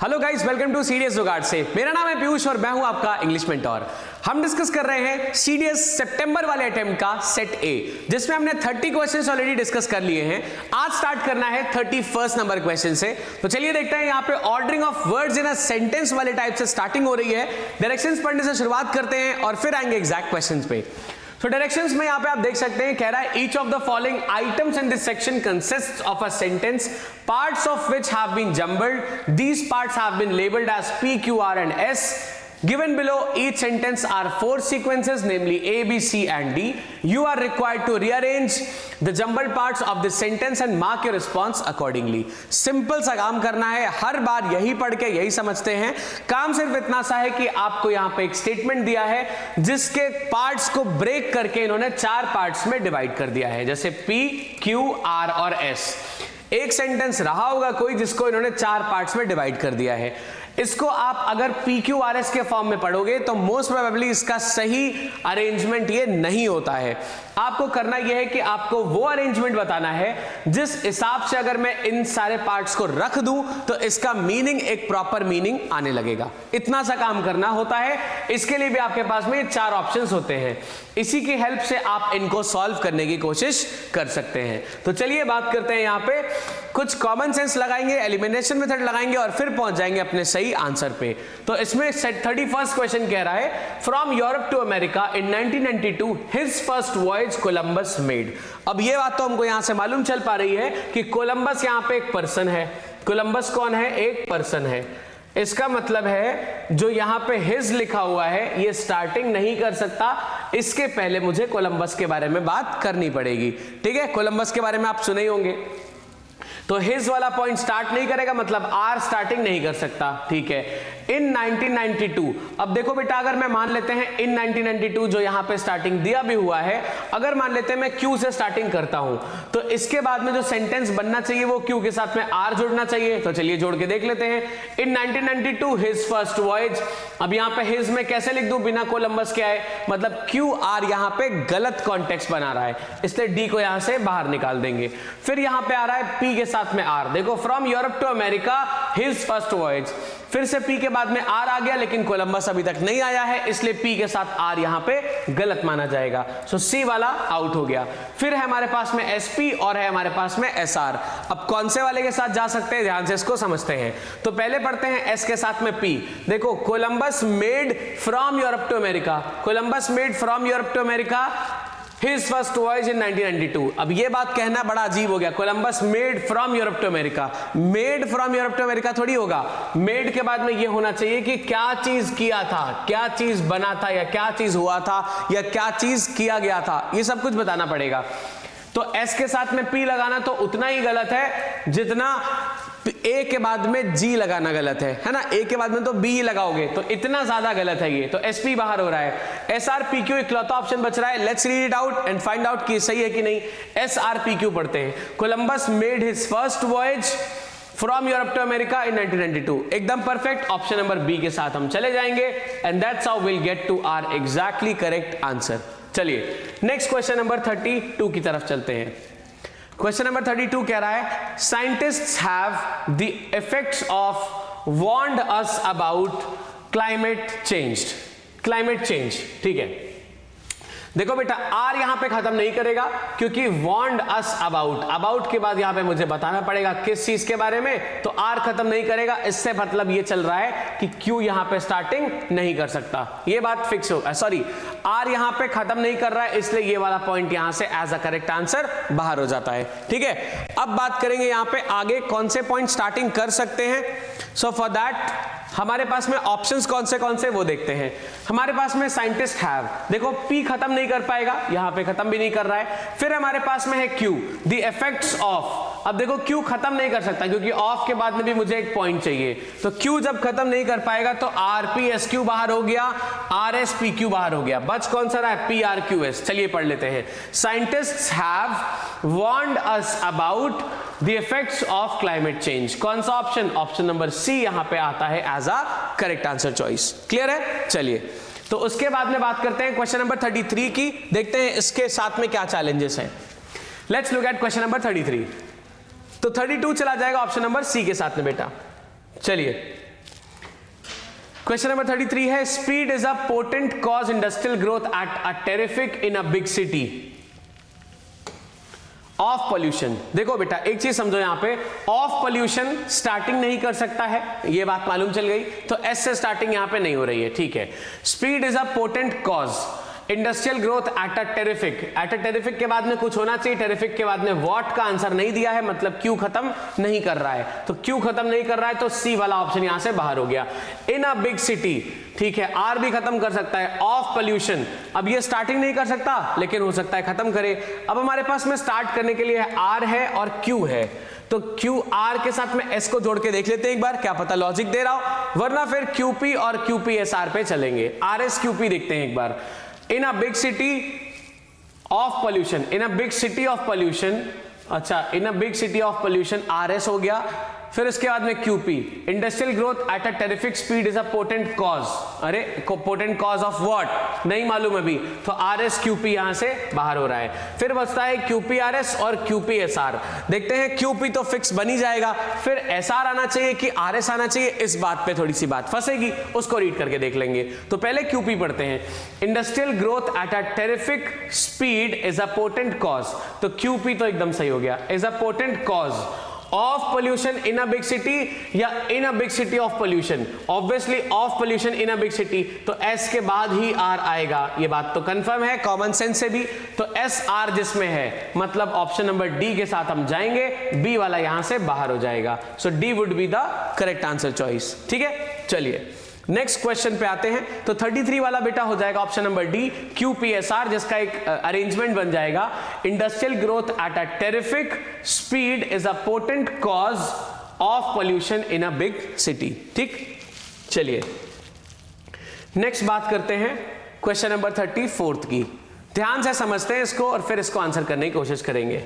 Hello guys, welcome to CDS Jugaad से। मेरा नाम है पीयूष और मैं हूं आपका इंग्लिश मेंटोर। हम डिस्कस कर रहे हैं सीडीएस सितंबर वाले अटेम्प्ट का सेट ए, जिसमें हमने 30 क्वेश्चंस ऑलरेडी डिस्कस कर लिए हैं। आज स्टार्ट करना है 31st नंबर क्वेश्चन से। तो चलिए देखते हैं। यहाँ पे ordering of words in a sentence वाले टाइप से स्टार्टिंग हो रही है। डायरेक्शंस पढ़ने से शुरुआत करते हैं और फिर आएंगे एग्जैक्ट क्वेश्चंस पे। तो डायरेक्शंस में यहाँ पे आप देख सकते हैं, कह रहा है each of the following items in this section consists of a sentence, parts of which have been jumbled, these parts have been labelled as P, Q, R and S. Given below each sentence are 4 sequences, namely A, B, C and D. You are required to rearrange the jumbled parts of the sentence and mark your response accordingly. Simple सा काम करना है, हर बार यही पढ़ के यही समझते हैं। काम सिर्फ इतना सा है कि आपको यहाँ पे एक स्टेटमेंट दिया है जिसके पार्ट्स को ब्रेक करके इन्होंने 4 पार्ट्स में डिवाइड कर दिया है, जैसे P, Q, R और S। एक सेंटेंस रहा होगा कोई जिसको इन्होंने 4 पार्ट्स में डिवाइड कर दिया है। इसको आप अगर PQRS के फॉर्म में पढ़ोगे तो मोस्ट प्रोबेबली इसका सही अरेंजमेंट ये नहीं होता है। आपको करना यह है कि आपको वो अरेंजमेंट बताना है जिस हिसाब से अगर मैं इन सारे पार्ट्स को रख दूं तो इसका मीनिंग एक प्रॉपर मीनिंग आने लगेगा। इतना सा काम करना होता है। इसके लिए भी आपके पास में 4 ऑप्शंस होते हैं। इसी की हेल्प से आप इनको सॉल्व करने की कोशिश कर सकते हैं। तो चलिए बात करते हैं। यहाँ पे कुछ कॉमन सेंस लगाएंगे, एलिमिनेशन मेथड लगाएंगे और फिर पहुंच जाएंगे अपने सही आंसर पे। तो इसमें 31st क्वेश्चन कह रहा है, from Europe to America in 1992 his first voyage Columbus made. अब ये बात तो हमको यहां से मालूम चल पा रही है कि कोलंबस यहां पे एक पर्सन है। कोलंबस कौन है? एक पर्सन है। इसका मतलब है जो यहां पे हिज लिखा हुआ है ये स्टार्टिंग नहीं कर सकता। इसके पहले मुझे कोलंबस के बारे में बात करनी पड़ेगी। ठीक है, कोलंबस के बारे में आप सुने ही होंगे। तो हिज वाला पॉइंट स्टार्ट नहीं करेगा, मतलब आर स्टार्टिंग नहीं कर सकता। ठीक है, इन 1992। अब देखो बेटा, अगर मैं मान लेते हैं इन 1992 जो यहां पे स्टार्टिंग दिया भी हुआ है, अगर मान लेते हैं मैं क्यू से स्टार्टिंग करता हूं तो इसके बाद में जो सेंटेंस बनना चाहिए वो क्यू के साथ में आर जुड़ना चाहिए। तो चलिए जोड़ के देख लेते हैं। इन 1992 हिज फर्स्ट वॉयज। अब यहां पे हिज में कैसे लिख दूं बिना कोलंबस के आए, मतलब क्यू आर यहां पे गलत कॉन्टेक्स्ट बना रहा है, इसलिए डी को यहां से बाहर निकाल देंगे। फिर यहां पे आ रहा है पी के साथ में आर। देखो, from Europe to America his first voyage, फिर से पी के बाद में आर आ गया, लेकिन कोलंबस अभी तक नहीं आया है, इसलिए पी के साथ आर यहां पे गलत माना जाएगा। सो सी वाला आउट हो गया। फिर है हमारे पास में एसपी और है हमारे पास में एसआर। अब कौन से वाले के साथ जा सकते हैं, ध्यान से इसको समझते हैं। तो पहले पढ़ते हैं एस के साथ में पी। देखो, Columbus made from Europe to America. Columbus made from Europe to America His first voyage in 1992। अब ये बात कहना बड़ा अजीब हो गया, Columbus made from Europe to America. Made from Europe to America थोड़ी होगा। मेड के बाद में ये होना चाहिए कि क्या चीज किया था, क्या चीज बना था, या क्या चीज हुआ था, या क्या चीज किया गया था, ये सब कुछ बताना पड़ेगा। तो एस के साथ में पी लगाना तो उतना ही गलत है जितना ए के बाद में जी लगाना गलत है ना। ए के बाद में तो बी ही लगाओगे, तो इतना ज्यादा गलत है ये। तो एसपी बाहर हो रहा है। एस आर पी क्यू इकलौता ऑप्शन बच रहा है। Let's read it out and find out कि सही है कि नहीं। एस आर पी क्यू पढ़ते हैं। Columbus made his first voyage from Europe to America in 1992। एकदम परफेक्ट। ऑप्शन नंबर बी के साथ हम चले जाएंगे and that's how will get to our exactly correct answer. चलिए नेक्स्ट क्वेश्चन नंबर 32 की तरफ चलते हैं। क्वेश्चन नंबर 32 कह रहा है, scientists have the effects of warned us about climate change. Climate change, ठीक है। देखो बेटा, आर यहां पे खत्म नहीं करेगा क्योंकि वार्न्ड अस अबाउट, अबाउट के बाद यहां पे मुझे बताना पड़ेगा किस चीज के बारे में, तो आर खत्म नहीं करेगा। इससे मतलब ये चल रहा है कि क्यू यहां पे स्टार्टिंग नहीं कर सकता। ये बात फिक्स हो, सॉरी, आर यहां पे खत्म नहीं कर रहा है, इसलिए ये वाला पॉइंट यहां से एज अ करेक्ट आंसर बाहर हो जाता है। ठीक है, अब बात करेंगे यहां पे आगे कौन से पॉइंट स्टार्टिंग कर सकते हैं। सो फॉर दैट हमारे पास में ऑप्शंस कौन से वो देखते हैं। हमारे पास में साइंटिस्ट हैव, देखो पी खत्म नहीं कर पाएगा, यहां पे खत्म भी नहीं कर रहा है। फिर हमारे पास में है क्यू, द इफेक्ट्स ऑफ। अब देखो क्यू खत्म नहीं कर सकता क्योंकि ऑफ के बाद में भी मुझे एक पॉइंट चाहिए। तो क्यू जब खत्म नहीं कर पाएगा तो आर पी एस क्यू बाहर हो गया, आर एस पी क्यू बाहर हो गया। बच कौन सा रहा है? P R Q S. चलिए पढ़ लेते हैं। Scientists have warned us about the effects of climate change. कौन सा ऑप्शन? ऑप्शन नंबर सी यहां पे आता है as a correct answer choice. Clear है? चलिए, तो उसके बाद में बात करते हैं क्वेश्चन नंबर 33 की। देखते हैं इसके साथ में क्या चैलेंजेस हैं। Let's look eight question number 33। तो 32 चला जाएगा ऑप्शन नंबर सी के साथ में बेटा। चलिए क्वेश्चन नंबर 33 है, speed is a potent cause industrial growth at a terrific in a big city of pollution. देखो बेटा एक चीज समझो, यहां पे ऑफ पोल्यूशन स्टार्टिंग नहीं कर सकता है, ये बात मालूम चल गई, तो एस से स्टार्टिंग यहां पे नहीं हो रही है, ठीक है। Speed is a potent cause industrial growth at a terrific के बाद में कुछ होना चाहिए, टेरिफिक के बाद में व्हाट का आंसर नहीं दिया है, मतलब क्यू खत्म नहीं कर रहा है, तो क्यू खत्म नहीं कर रहा है तो सी वाला ऑप्शन यहां से बाहर हो गया। इन अ बिग सिटी, ठीक है, आर भी खत्म कर सकता है। ऑफ पोल्यूशन, अब ये स्टार्टिंग नहीं कर सकता लेकिन हो सकता है खत्म करे। अब हमारे पास में स्टार्ट करने के लिए आर है और क्यू है, तो क्यू आर के साथ में एस को जोड़ के देख लेते हैं एक बार, क्या पता लॉजिक दे रहा हो, वरना फिर क्यूपी और क्यूपी एस आर पे चलेंगे। आर एस क्यूपी देखते हैं एक बार। In a big city of pollution, in a big city of pollution, अच्छा in a big city of pollution R S हो गया, फिर इसके बाद में QP, industrial growth at a terrific speed is a potent cause, अरे potent cause of what नहीं मालूम अभी, तो आर एस क्यूपी यहां से बाहर हो रहा है। फिर बचता है क्यूपी आर एस और क्यूपी एस आर, देखते हैं क्यूपी तो फिक्स बन ही जाएगा, फिर एस आर आना चाहिए कि आर एस आना चाहिए, इस बात पे थोड़ी सी बात फंसेगी, उसको रीड करके देख लेंगे। तो पहले क्यूपी पढ़ते हैं, industrial growth at a terrific speed is a potent cause, तो क्यूपी तो एकदम सही हो गया, is a potent cause of pollution in a big city या in a big city of pollution, obviously of pollution in a big city, तो S के बाद ही आर आएगा, ये बात तो कंफर्म है कॉमन सेंस से भी, तो एस आर जिसमें है मतलब ऑप्शन नंबर डी के साथ हम जाएंगे, बी वाला यहां से बाहर हो जाएगा, so D would be the correct answer choice, ठीक है। चलिए नेक्स्ट क्वेश्चन पे आते हैं, तो 33 वाला बेटा हो जाएगा ऑप्शन नंबर डी क्यूपीएसआर, जिसका एक अरेंजमेंट बन जाएगा, industrial growth at a terrific speed is a potent cause of pollution in a big city, ठीक। चलिए नेक्स्ट बात करते हैं क्वेश्चन नंबर 34 की, ध्यान से समझते हैं इसको और फिर इसको आंसर करने की कोशिश करेंगे।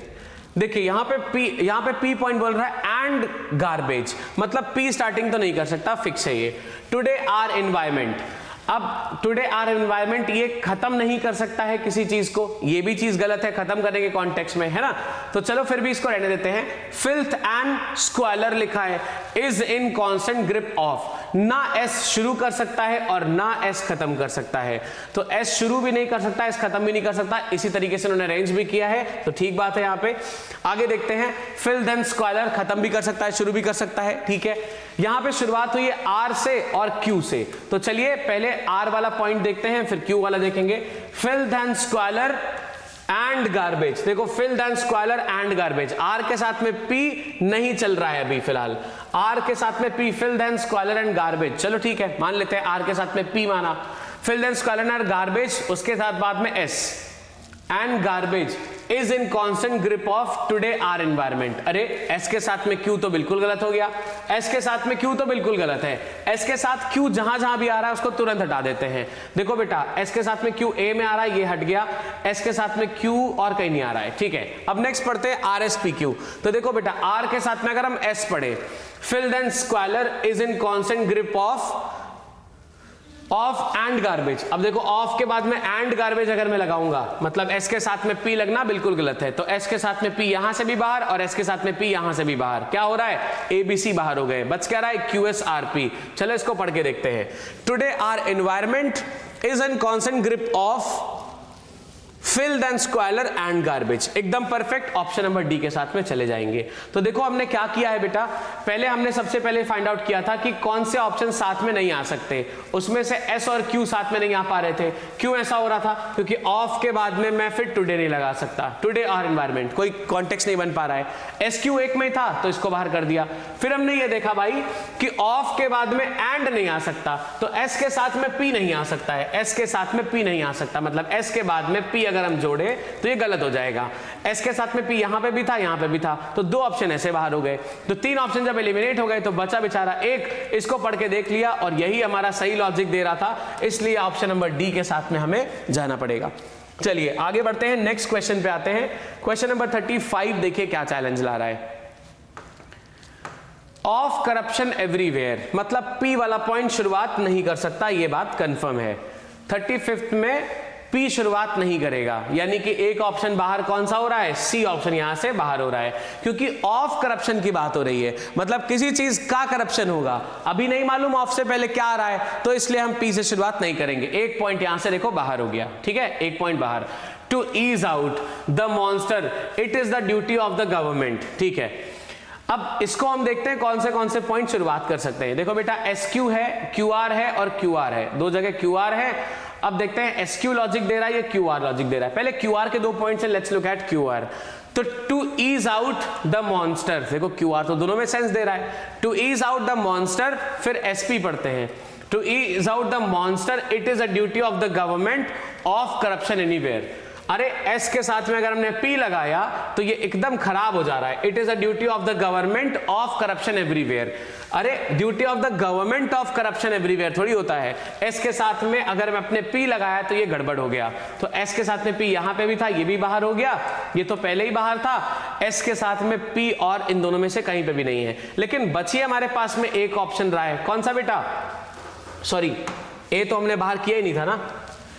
देखिए यहां पे पी पॉइंट बोल रहा है एंड गार्बेज, मतलब पी स्टार्टिंग तो नहीं कर सकता, फिक्स है ये। टुडे आर एनवायरमेंट, अब टुडे आर एनवायरमेंट ये खत्म नहीं कर सकता है किसी चीज को, ये भी चीज गलत है खत्म करने के कॉन्टेक्स्ट में, है ना, तो चलो फिर भी इसको रहने देते हैं। फिल्थ एंड स्क्वालर लिखा है, is in constant grip of, ना एस शुरू कर सकता है और ना एस खत्म कर सकता है, तो एस शुरू भी नहीं कर सकता, एस खत्म भी नहीं कर सकता, इसी तरीके से उन्होंने अरेंज भी किया है, तो ठीक बात है। यहाँ पे आगे देखते हैं, फिल्थ एंड स्क्वालर खत्म भी कर सकता है शुरू भी कर सकता है, ठीक है। यहां पे शुरुआत हुई है आर से और क्यू से, तो चलिए पहले आर वाला पॉइंट देखते हैं फिर क्यू वाला देखेंगे। Filth and squalor and garbage, देखो filth and squalor and garbage, R के साथ में पी नहीं चल रहा है अभी फिलहाल, आर के साथ में P, filth and squalor and garbage, चलो ठीक है मान लेते हैं आर के साथ में पी माना, filth and squalor and garbage, उसके साथ बाद में S and garbage is in constant grip of today our environment, अरे एस के साथ में क्यू तो बिल्कुल गलत हो गया, एस के साथ में क्यू तो बिल्कुल गलत है, एस के साथ क्यू जहां जहां भी आ रहा है उसको तुरंत हटा देते हैं। देखो बेटा एस के साथ में क्यू ए में आ रहा है, ये हट गया, एस के साथ में क्यू और कहीं नहीं आ रहा है, ठीक है। अब नेक्स्ट पढ़ते हैं आर एस पी क्यू, तो देखो बेटा आर के साथ में अगर हम एस पढ़े, filth and squalor is in constant grip of and garbage, अब देखो ऑफ के बाद में एंड गार्बेज अगर मैं लगाऊंगा मतलब एस के साथ में पी लगना बिल्कुल गलत है, तो एस के साथ में पी यहां से भी बाहर और एस के साथ में पी यहां से भी बाहर, क्या हो रहा है एबीसी बाहर हो गए, बच क्या रहा है क्यूएसआरपी। चलो इसको पढ़ के देखते हैं, today our environment is in constant grip of filth and squalor and garbage, एकदम परफेक्ट, ऑप्शन नंबर डी के साथ में चले जाएंगे। तो देखो हमने क्या किया है बेटा, पहले हमने सबसे पहले फाइंड आउट किया था कि कौन से ऑप्शन साथ में नहीं आ सकते, उसमें से एस और क्यू साथ में नहीं आ पा रहे थे। क्यों ऐसा हो रहा था, क्योंकि ऑफ के बाद में मैं फिर टुडे नहीं लगा सकता, टुडे आर एनवायरमेंट कोई कॉन्टेक्स्ट नहीं बन पा रहा है, एस क्यू एक में था तो इसको बाहर कर दिया। फिर हमने ये देखा भाई कि ऑफ के बाद में एंड नहीं आ सकता, तो एस के साथ में पी नहीं आ सकता है, एस के साथ में पी नहीं आ सकता, मतलब एस के बाद में पी अगर हम जोड़े तो ये गलत हो जाएगा। एस के साथ में पी यहां पे भी था यहां पे भी था, तो दो ऑप्शन ऐसे बाहर हो गए, तो तीन ऑप्शन जब एलिमिनेट हो गए तो बचा बेचारा एक, इसको पढ़ के देख लिया और यही हमारा सही लॉजिक दे रहा था, इसलिए ऑप्शन नंबर डी के साथ में हमें जाना पड़ेगा। चलिए आगे बढ़ते हैं, नेक्स्ट क्वेश्चन पे आते हैं, क्वेश्चन नंबर 35 देखिए क्या चैलेंज ला रहा है। ऑफ करप्शन एवरीवेयर, मतलब पी वाला पॉइंट शुरुआत नहीं कर सकता, ये बात कंफर्म है। 35 में पी शुरुआत नहीं करेगा, यानी कि एक ऑप्शन बाहर कौन सा हो रहा है, सी ऑप्शन यहां से बाहर हो रहा है, क्योंकि ऑफ करप्शन की बात हो रही है, मतलब किसी चीज का करप्शन होगा, अभी नहीं मालूम ऑफ से पहले क्या आ रहा है, तो इसलिए हम पी से शुरुआत नहीं करेंगे। एक पॉइंट यहां से देखो बाहर हो गया, ठीक है, एक पॉइंट बाहर। To ease out the monster it is the duty of the government, ठीक है। अब इसको हम देखते हैं कौन से पॉइंट शुरुआत कर सकते हैं। देखो बेटा एसक्यू है, क्यूआर है और क्यूआर है, दो जगह क्यूआर है। अब देखते हैं एसक्यू लॉजिक दे रहा है या क्यूआर लॉजिक दे रहा है। पहले क्यूआर के 2 पॉइंट्स हैं, लेट्स लुक एट क्यूआर। तो to ease out the monster, देखो क्यूआर तो दोनों में सेंस दे रहा है। To ease out the monster, फिर एसपी पढ़ते हैं। To ease out the monster it is a duty of the government of corruption anywhere. अरे एस के साथ में अगर हमने पी लगाया तो ये एकदम खराब हो जा रहा है। It is a duty of the government of corruption everywhere. अरे duty of the government of corruption everywhere थोड़ी होता है। एस के साथ में अगर मैं अपने पी लगाया तो ये गड़बड़ हो गया। तो एस के साथ में पी यहां पे भी था, ये भी बाहर हो गया, ये तो पहले ही बाहर था। एस के साथ में पी और इन दोनों में से कहीं पे भी नहीं है, लेकिन बची हमारे पास में एक ऑप्शन रहा है, कौन सा बेटा, सॉरी ए तो हमने बाहर किया ही नहीं था ना,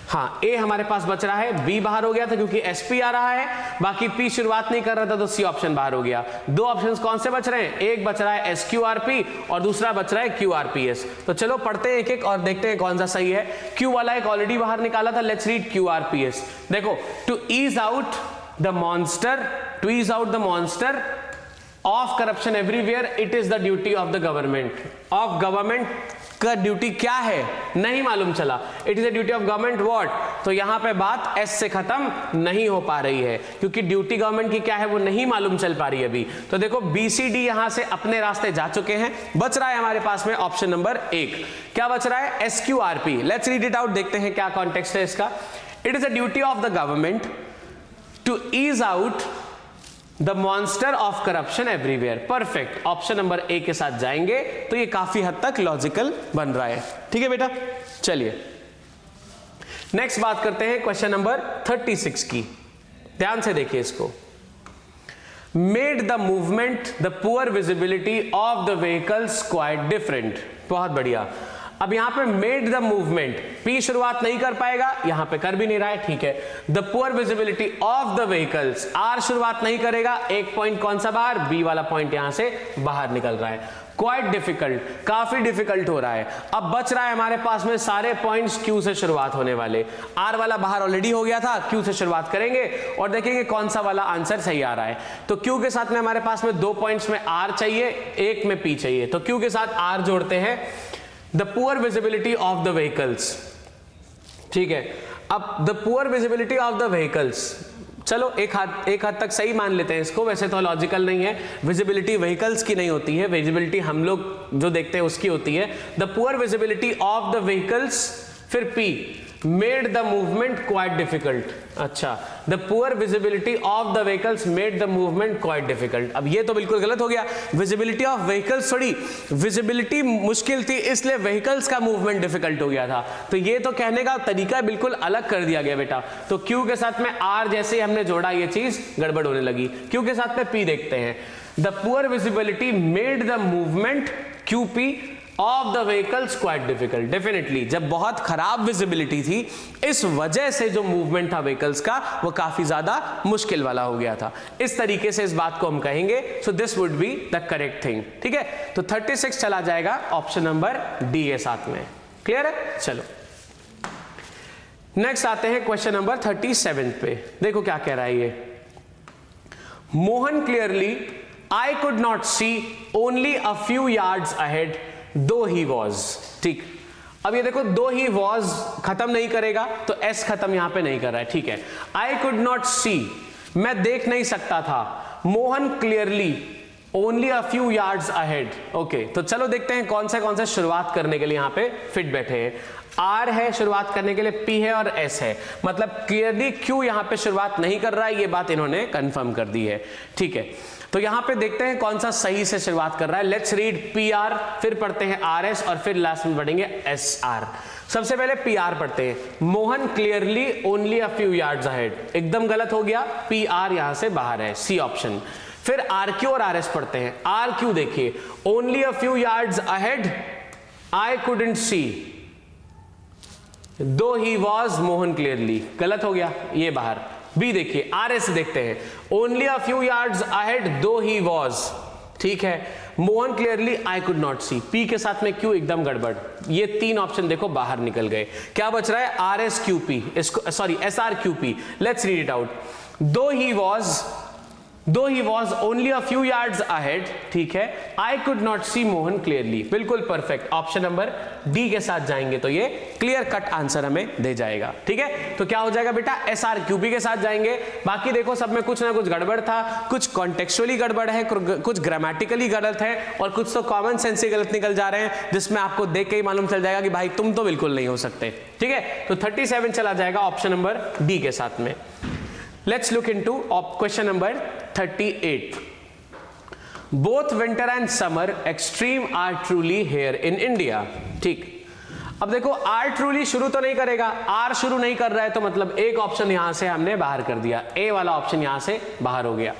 हाँ ए हमारे पास बच रहा है, बी बाहर हो गया था क्योंकि एसपी आ रहा है, बाकी पी शुरुआत नहीं कर रहा था तो सी ऑप्शन बाहर हो गया। 2 ऑप्शंस कौन से बच रहे हैं, एक बच रहा है एसक्यूआरपी और दूसरा बच रहा है क्यूआरपीएस। तो चलो पढ़ते हैं एक एक और देखते हैं कौन सा सही है। क्यू वाला एक ऑलरेडी बाहर निकाला था, लेट्स रीड क्यूआरपीएस। देखो to ease out the monster, to ease out the monster of corruption everywhere it is the duty of the government. Of government का ड्यूटी क्या है नहीं मालूम चला, it is a duty of government what. तो यहां पे बात एस से खत्म नहीं हो पा रही है क्योंकि ड्यूटी गवर्नमेंट की क्या है वो नहीं मालूम चल पा रही है अभी। तो देखो बी सी डी यहां से अपने रास्ते जा चुके हैं, बच रहा है हमारे पास में ऑप्शन नंबर 1। क्या बच रहा है, S Q R P. Let's read it out, देखते हैं क्या कॉन्टेक्स्ट है इसका। It is a duty of the government to ease out the monster of corruption everywhere. Perfect, option number A के साथ जाएंगे तो ये काफी हद तक लॉजिकल बन रहा है, ठीक है बेटा। चलिए नेक्स्ट बात करते हैं क्वेश्चन नंबर 36 की, ध्यान से देखिए इसको। Made the movement the poor visibility of the vehicles quite different. बहुत बढ़िया। अब यहां पे मेड द मूवमेंट, पी शुरुआत नहीं कर पाएगा, यहां पे कर भी नहीं रहा है, ठीक है। The poor visibility of the vehicles, R शुरुआत नहीं करेगा, एक पॉइंट कौन सा बाहर, बी वाला पॉइंट यहां से बाहर निकल रहा है। क्वाइट डिफिकल्ट, काफी डिफिकल्ट हो रहा है। अब बच रहा है हमारे पास में सारे पॉइंट्स क्यू से शुरुआत होने वाले। आर वाला बाहर ऑलरेडी हो गया था, क्यू से शुरुआत करेंगे और देखेंगे कौन सा वाला आंसर सही आ रहा है। तो क्यू के साथ में हमारे पास में 2 पॉइंट्स में आर चाहिए, एक में पी चाहिए, तो क्यू के साथ आर जोड़ते हैं। The poor visibility of the vehicles, ठीक है। अब the poor visibility of the vehicles, चलो एक हद तक सही मान लेते हैं इसको, वैसे तो लॉजिकल नहीं है। विजिबिलिटी व्हीकल्स की नहीं होती है, विजिबिलिटी हम लोग जो देखते हैं उसकी होती है। The poor visibility of the vehicles, फिर P made the movement quite difficult. अच्छा, the poor visibility of the vehicles made the movement quite difficult. अब ये तो बिल्कुल गलत हो गया, विजिबिलिटी ऑफ व्हीकल्स थोड़ी, विजिबिलिटी मुश्किल थी इसलिए व्हीकल्स का मूवमेंट डिफिकल्ट हो गया था। तो ये तो कहने का तरीका बिल्कुल अलग कर दिया गया बेटा। तो क्यू के साथ में आर जैसे ही हमने जोड़ा ये चीज गड़बड़ होने लगी। क्यू के साथ में पी देखते हैं। The poor visibility made the movement Q P of the vehicles quite difficult. Definitely जब बहुत खराब विजिबिलिटी थी इस वजह से जो मूवमेंट था व्हीकल्स का वो काफी ज्यादा मुश्किल वाला हो गया था। इस तरीके से इस बात को हम कहेंगे। So this would be the correct thing, ठीक है। तो 36 चला जाएगा ऑप्शन नंबर डी के साथ में। क्लियर है, चलो नेक्स्ट आते हैं क्वेश्चन नंबर 37 पे। देखो क्या कह रहा है ये। Mohan clearly I could not see only a few yards ahead though he was. ठीक, अब ये देखो दो ही वॉज खत्म नहीं करेगा तो एस खत्म यहां पे नहीं कर रहा है, ठीक है। आई कुड नॉट सी, मैं देख नहीं सकता था। Mohan clearly only a few yards ahead. Okay, तो चलो देखते हैं कौन से शुरुआत करने के लिए यहां पे फिट बैठे हैं। आर है शुरुआत करने के लिए, पी है और एस है, मतलब क्लियरली क्यू यहां पे शुरुआत नहीं कर रहा है, ये बात इन्होंने कंफर्म कर दी है, ठीक है। तो यहां पे देखते हैं कौन सा सही से शुरुआत कर रहा है। लेट्स रीड पी आर, फिर पढ़ते हैं आर एस और फिर लास्ट में पढ़ेंगे एस आर। सबसे पहले पी आर पढ़ते हैं। Mohan clearly only a few yards ahead, एकदम गलत हो गया, पी आर यहां से बाहर है, सी ऑप्शन। फिर आर क्यू और आर एस पढ़ते हैं। आर क्यू देखिए, only a few yards ahead, I couldn't see, दो ही वॉज मोहन क्लियरली, गलत हो गया, ये बाहर। बी देखिए, आर एस देखते हैं, only a few yards ahead though he was, ठीक है, Mohan clearly I could not see. P के साथ में क्यू एकदम गड़बड़, ये तीन ऑप्शन देखो बाहर निकल गए। क्या बच रहा है? आर एस क्यू पी, इसको sorry S R Q P. Let's read it out. Though he was only a few yards ahead, ठीक है, I could not see Mohan clearly, बिल्कुल परफेक्ट। ऑप्शन नंबर डी के साथ जाएंगे तो ये क्लियर कट आंसर हमें दे जाएगा, ठीक है। तो क्या हो जाएगा बेटा? एस आर क्यू पी के साथ जाएंगे। बाकी देखो सब में कुछ ना कुछ गड़बड़ था, कुछ कॉन्टेक्चुअली गड़बड़ है, कुछ ग्रामेटिकली गलत है, और कुछ तो कॉमन सेंस से गलत निकल जा रहे हैं, जिसमें आपको देख के ही मालूम चल जाएगा कि भाई तुम तो बिल्कुल नहीं हो सकते, ठीक है। तो 37 चला जाएगा ऑप्शन नंबर डी के साथ में। Let's look into question number 38. Both winter and summer extreme are truly here in India. ठीक, अब देखो आर ट्रूली शुरू तो नहीं करेगा, आर शुरू नहीं कर रहा है, तो मतलब एक ऑप्शन यहां से हमने बाहर कर दिया, ए वाला ऑप्शन यहां से बाहर हो गया।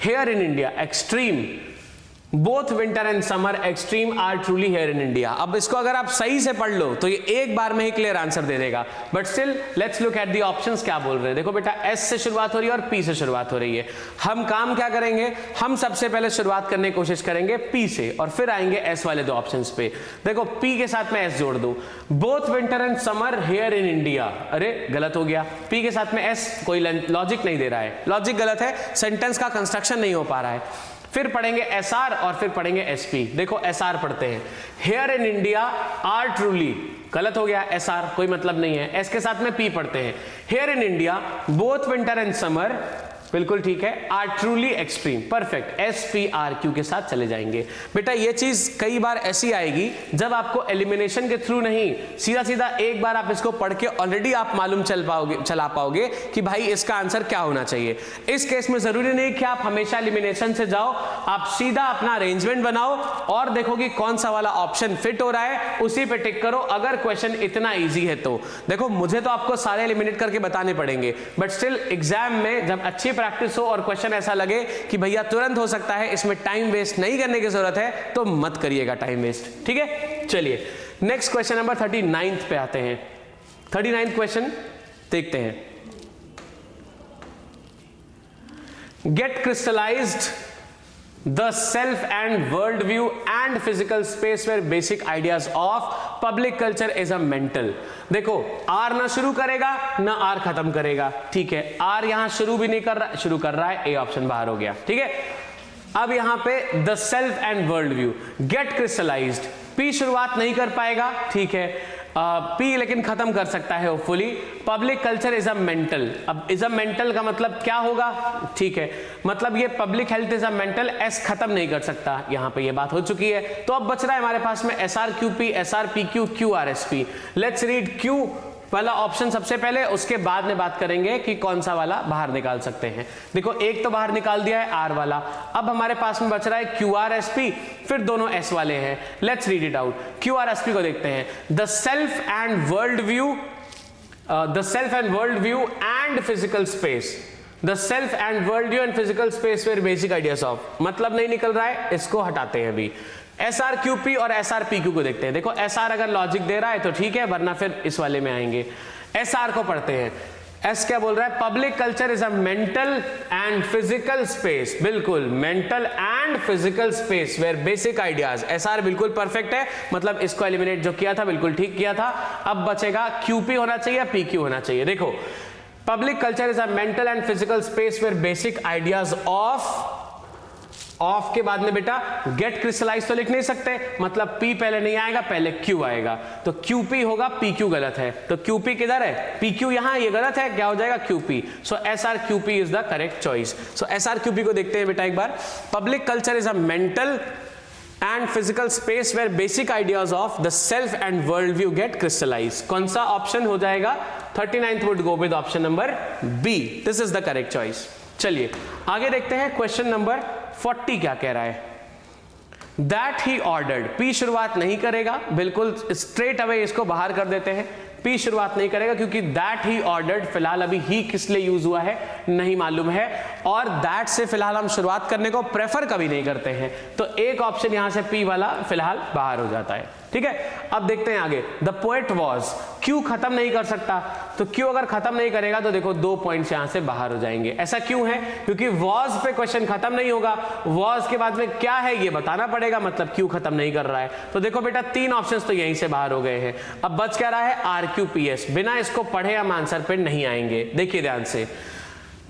Here in India, extreme, both winter and summer extreme are truly here in India. अब इसको अगर आप सही से पढ़ लो तो ये एक बार में ही क्लियर आंसर दे देगा, but still let's look at the options. क्या बोल रहे हैं? देखो बेटा, एस से शुरुआत हो रही है और पी से शुरुआत हो रही है। हम काम क्या करेंगे? हम सबसे पहले शुरुआत करने की कोशिश करेंगे पी से, और फिर आएंगे एस वाले दो ऑप्शंस पे। देखो पी के साथ में एस जोड़ दो, both winter and summer hair in India, अरे गलत हो गया। पी के साथ में एस, कोई लॉजिक नहीं दे रहा है, लॉजिक गलत है, सेंटेंस का कंस्ट्रक्शन नहीं हो पा रहा है। फिर पढ़ेंगे एस आर और फिर पढ़ेंगे एस पी। देखो एस आर पढ़ते हैं, here in India are truly, गलत हो गया, एस आर कोई मतलब नहीं है। एस के साथ में पी पढ़ते हैं, here in India both winter and summer, बिल्कुल ठीक है, are truly extreme, perfect. S P R Q के साथ चले जाएंगे। बेटा ये चीज कई बार ऐसी आएगी जब आपको एलिमिनेशन के थ्रू नहीं, सीधा सीधा एक बार आप इसको पढ़ के ऑलरेडी आप मालूम चला पाओगे कि भाई इसका आंसर क्या होना चाहिए। इस केस में जरूरी नहीं कि आप हमेशा एलिमिनेशन से जाओ, आप सीधा अपना अरेंजमेंट बनाओ और देखो कि कौन सा वाला ऑप्शन फिट हो रहा है, उसी पे टिक करो। अगर क्वेश्चन इतना ईजी है तो देखो, मुझे तो आपको सारे एलिमिनेट करके बताने पड़ेंगे, बट स्टिल एग्जाम में जब अच्छी प्रैक्टिस हो और क्वेश्चन ऐसा लगे कि भैया तुरंत हो सकता है, इसमें टाइम वेस्ट नहीं करने की जरूरत है, तो मत करिएगा टाइम वेस्ट, ठीक है। चलिए नेक्स्ट क्वेश्चन नंबर 39 पे आते हैं। 39 क्वेश्चन देखते हैं। Get crystallised the self and world view and physical space where basic ideas of public culture is a mental। देखो आर ना शुरू करेगा ना आर खत्म करेगा, ठीक है। आर यहां शुरू भी नहीं कर रहा, शुरू कर रहा है, ए ऑप्शन बाहर हो गया, ठीक है। अब यहां पे the self and world view, get crystallised, P शुरुआत नहीं कर पाएगा, ठीक है, पी लेकिन खत्म कर सकता है hopefully. Public culture is a mental, अब इज अ मेंटल का मतलब क्या होगा, ठीक है, मतलब ये public health is a mental, S खत्म नहीं कर सकता, यहां पे ये बात हो चुकी है। तो अब बच रहा है हमारे पास में S R Q P, S R P Q, Q R S P. Let's read Q वाला ऑप्शन सबसे पहले, उसके बाद में बात करेंगे कि कौन सा वाला बाहर निकाल सकते हैं। देखो एक तो बाहर निकाल दिया है आर वाला, अब हमारे पास में बच रहा है क्यू आर एस पी, फिर दोनों एस वाले हैं। Let's read it out. Q R S P को देखते हैं, the self and world view, the self and world view and physical space, the self and world view and physical space where basic ideas of, मतलब नहीं निकल रहा है, इसको हटाते हैं अभी। एस आर क्यू पी और एस आर पी क्यू को देखते हैं। देखो एस आर अगर लॉजिक दे रहा है तो ठीक है, वरना फिर इस वाले में आएंगे। एस आर को पढ़ते हैं, एस क्या बोल रहा है, public culture is a mental and physical space, बिल्कुल mental and physical space where basic ideas. S R बिल्कुल परफेक्ट है, मतलब इसको एलिमिनेट जो किया था बिल्कुल ठीक किया था। अब बचेगा क्यूपी होना चाहिए, पी क्यू होना चाहिए। देखो public culture is a mental and physical space where basic ideas of के बाद में बेटा गेट क्रिस्टलाइज तो लिख नहीं सकते, मतलब P पहले नहीं आएगा, पहले Q आएगा, तो QP होगा, PQ गलत है, तो QP किधर है, PQ यहां, ये गलत है, क्या हो जाएगा QP। So SRQP is the correct choice. So SRQP को देखते हैं बेटा एक बार। Public culture is a mental and physical space where basic ideas of the self and world view get crystallized। कौन सा ऑप्शन हो जाएगा? 39th would go with option number B। This is the correct choice। चलिए आगे देखते हैं question number 40 क्या कह रहा है। That he ordered, P शुरुआत नहीं करेगा, बिल्कुल स्ट्रेट अवे इसको बाहर कर देते हैं। P शुरुआत नहीं करेगा क्योंकि that he ordered, फिलहाल अभी ही किस लिए यूज हुआ है नहीं मालूम है, और that से फिलहाल हम शुरुआत करने को प्रेफर कभी नहीं करते हैं, तो एक ऑप्शन यहां से P वाला फिलहाल बाहर हो जाता है। ठीक है, अब देखते हैं आगे। द पोएट वॉज, क्यों खत्म नहीं कर सकता, तो क्यों अगर खत्म नहीं करेगा तो देखो 2 पॉइंट्स यहां से बाहर हो जाएंगे। ऐसा क्यों है, क्योंकि वॉज पे क्वेश्चन खत्म नहीं होगा, वॉज के बाद में क्या है ये बताना पड़ेगा, मतलब क्यों खत्म नहीं कर रहा है। तो देखो बेटा 3 ऑप्शंस तो यहीं से बाहर हो गए हैं। अब बच क्या रहा है, RQPS, बिना इसको पढ़े हम आंसर पे नहीं आएंगे। देखिए ध्यान से,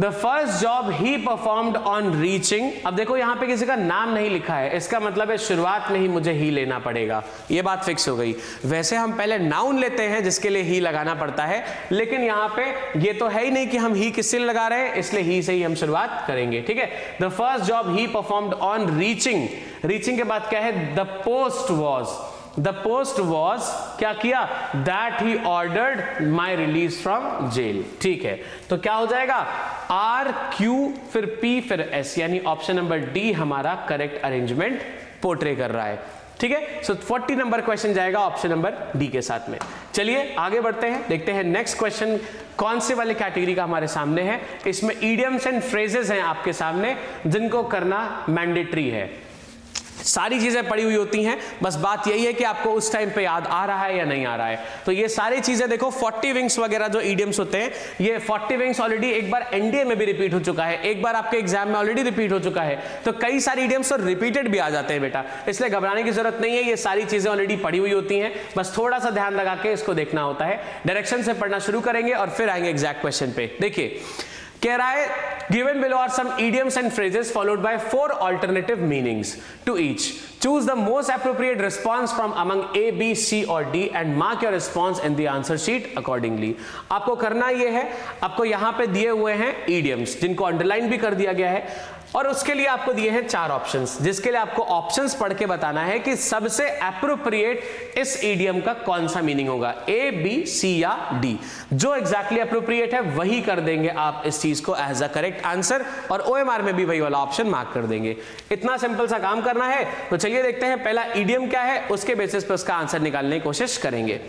the first job he performed on reaching, अब देखो यहां पे किसी का नाम नहीं लिखा है, इसका मतलब है शुरुआत में ही मुझे ही लेना पड़ेगा, ये बात फिक्स हो गई। वैसे हम पहले नाउन लेते हैं जिसके लिए ही लगाना पड़ता है, लेकिन यहां पे ये तो है ही नहीं कि हम ही किससे लगा रहे हैं, इसलिए ही से ही हम शुरुआत करेंगे। ठीक है, the first job he performed on reaching, reaching के बाद क्या है, the post was, the post was क्या किया, that he ordered my release from jail. ठीक है, तो क्या हो जाएगा, RQ फिर P फिर S, यानी ऑप्शन नंबर डी हमारा करेक्ट अरेंजमेंट पोर्ट्रे कर रहा है। ठीक है, सो 40 नंबर क्वेश्चन जाएगा ऑप्शन नंबर डी के साथ में। चलिए आगे बढ़ते हैं, देखते हैं नेक्स्ट क्वेश्चन कौन से वाले कैटेगरी का हमारे सामने है। इसमें इडियम्स एंड फ्रेजेस हैं आपके सामने जिनको करना मैंडेटरी है। सारी चीजें पड़ी हुई होती हैं, बस बात यही है कि आपको उस टाइम पे याद आ रहा है या नहीं आ रहा है। तो ये सारी चीजें देखो, 40 विंग्स वगैरह जो ईडियम्स होते हैं, ये 40 विंग्स ऑलरेडी एक बार एनडीए में भी रिपीट हो चुका है, एक बार आपके एग्जाम में ऑलरेडी रिपीट हो चुका है, तो कई सारी ईडियम्स तो रिपीटेड भी आ जाते हैं बेटा, इसलिए घबराने की जरूरत नहीं है। ये सारी चीजें ऑलरेडी पड़ी हुई होती हैं, बस थोड़ा सा ध्यान लगा के इसको देखना होता है। डायरेक्शन से पढ़ना शुरू करेंगे और फिर आएंगे एग्जैक्ट क्वेश्चन पे। देखिए कह रहा है, given below are some idioms and phrases followed by 4 alternative meanings to each. Choose the most appropriate response from among A, B, C or D and mark your response in the answer sheet accordingly. आपको करना ये है, आपको यहां पे दिए हुए हैं idioms जिनको अंडरलाइन भी कर दिया गया है, और उसके लिए आपको दिए हैं 4 ऑप्शंस, जिसके लिए आपको ऑप्शंस पढ़ के बताना है कि सबसे एप्रोप्रिएट इस इडियम का कौन सा मीनिंग होगा, A, B, C या D। जो एग्जैक्टली एप्रोप्रिएट है वही कर देंगे आप इस चीज को एज अ करेक्ट आंसर, और OMR में भी वही वाला ऑप्शन मार्क कर देंगे। इतना सिंपल सा काम करना है। तो चलिए देखते हैं पहला इडियम क्या है, उसके बेसिस पर उसका आंसर निकालने की कोशिश करेंगे।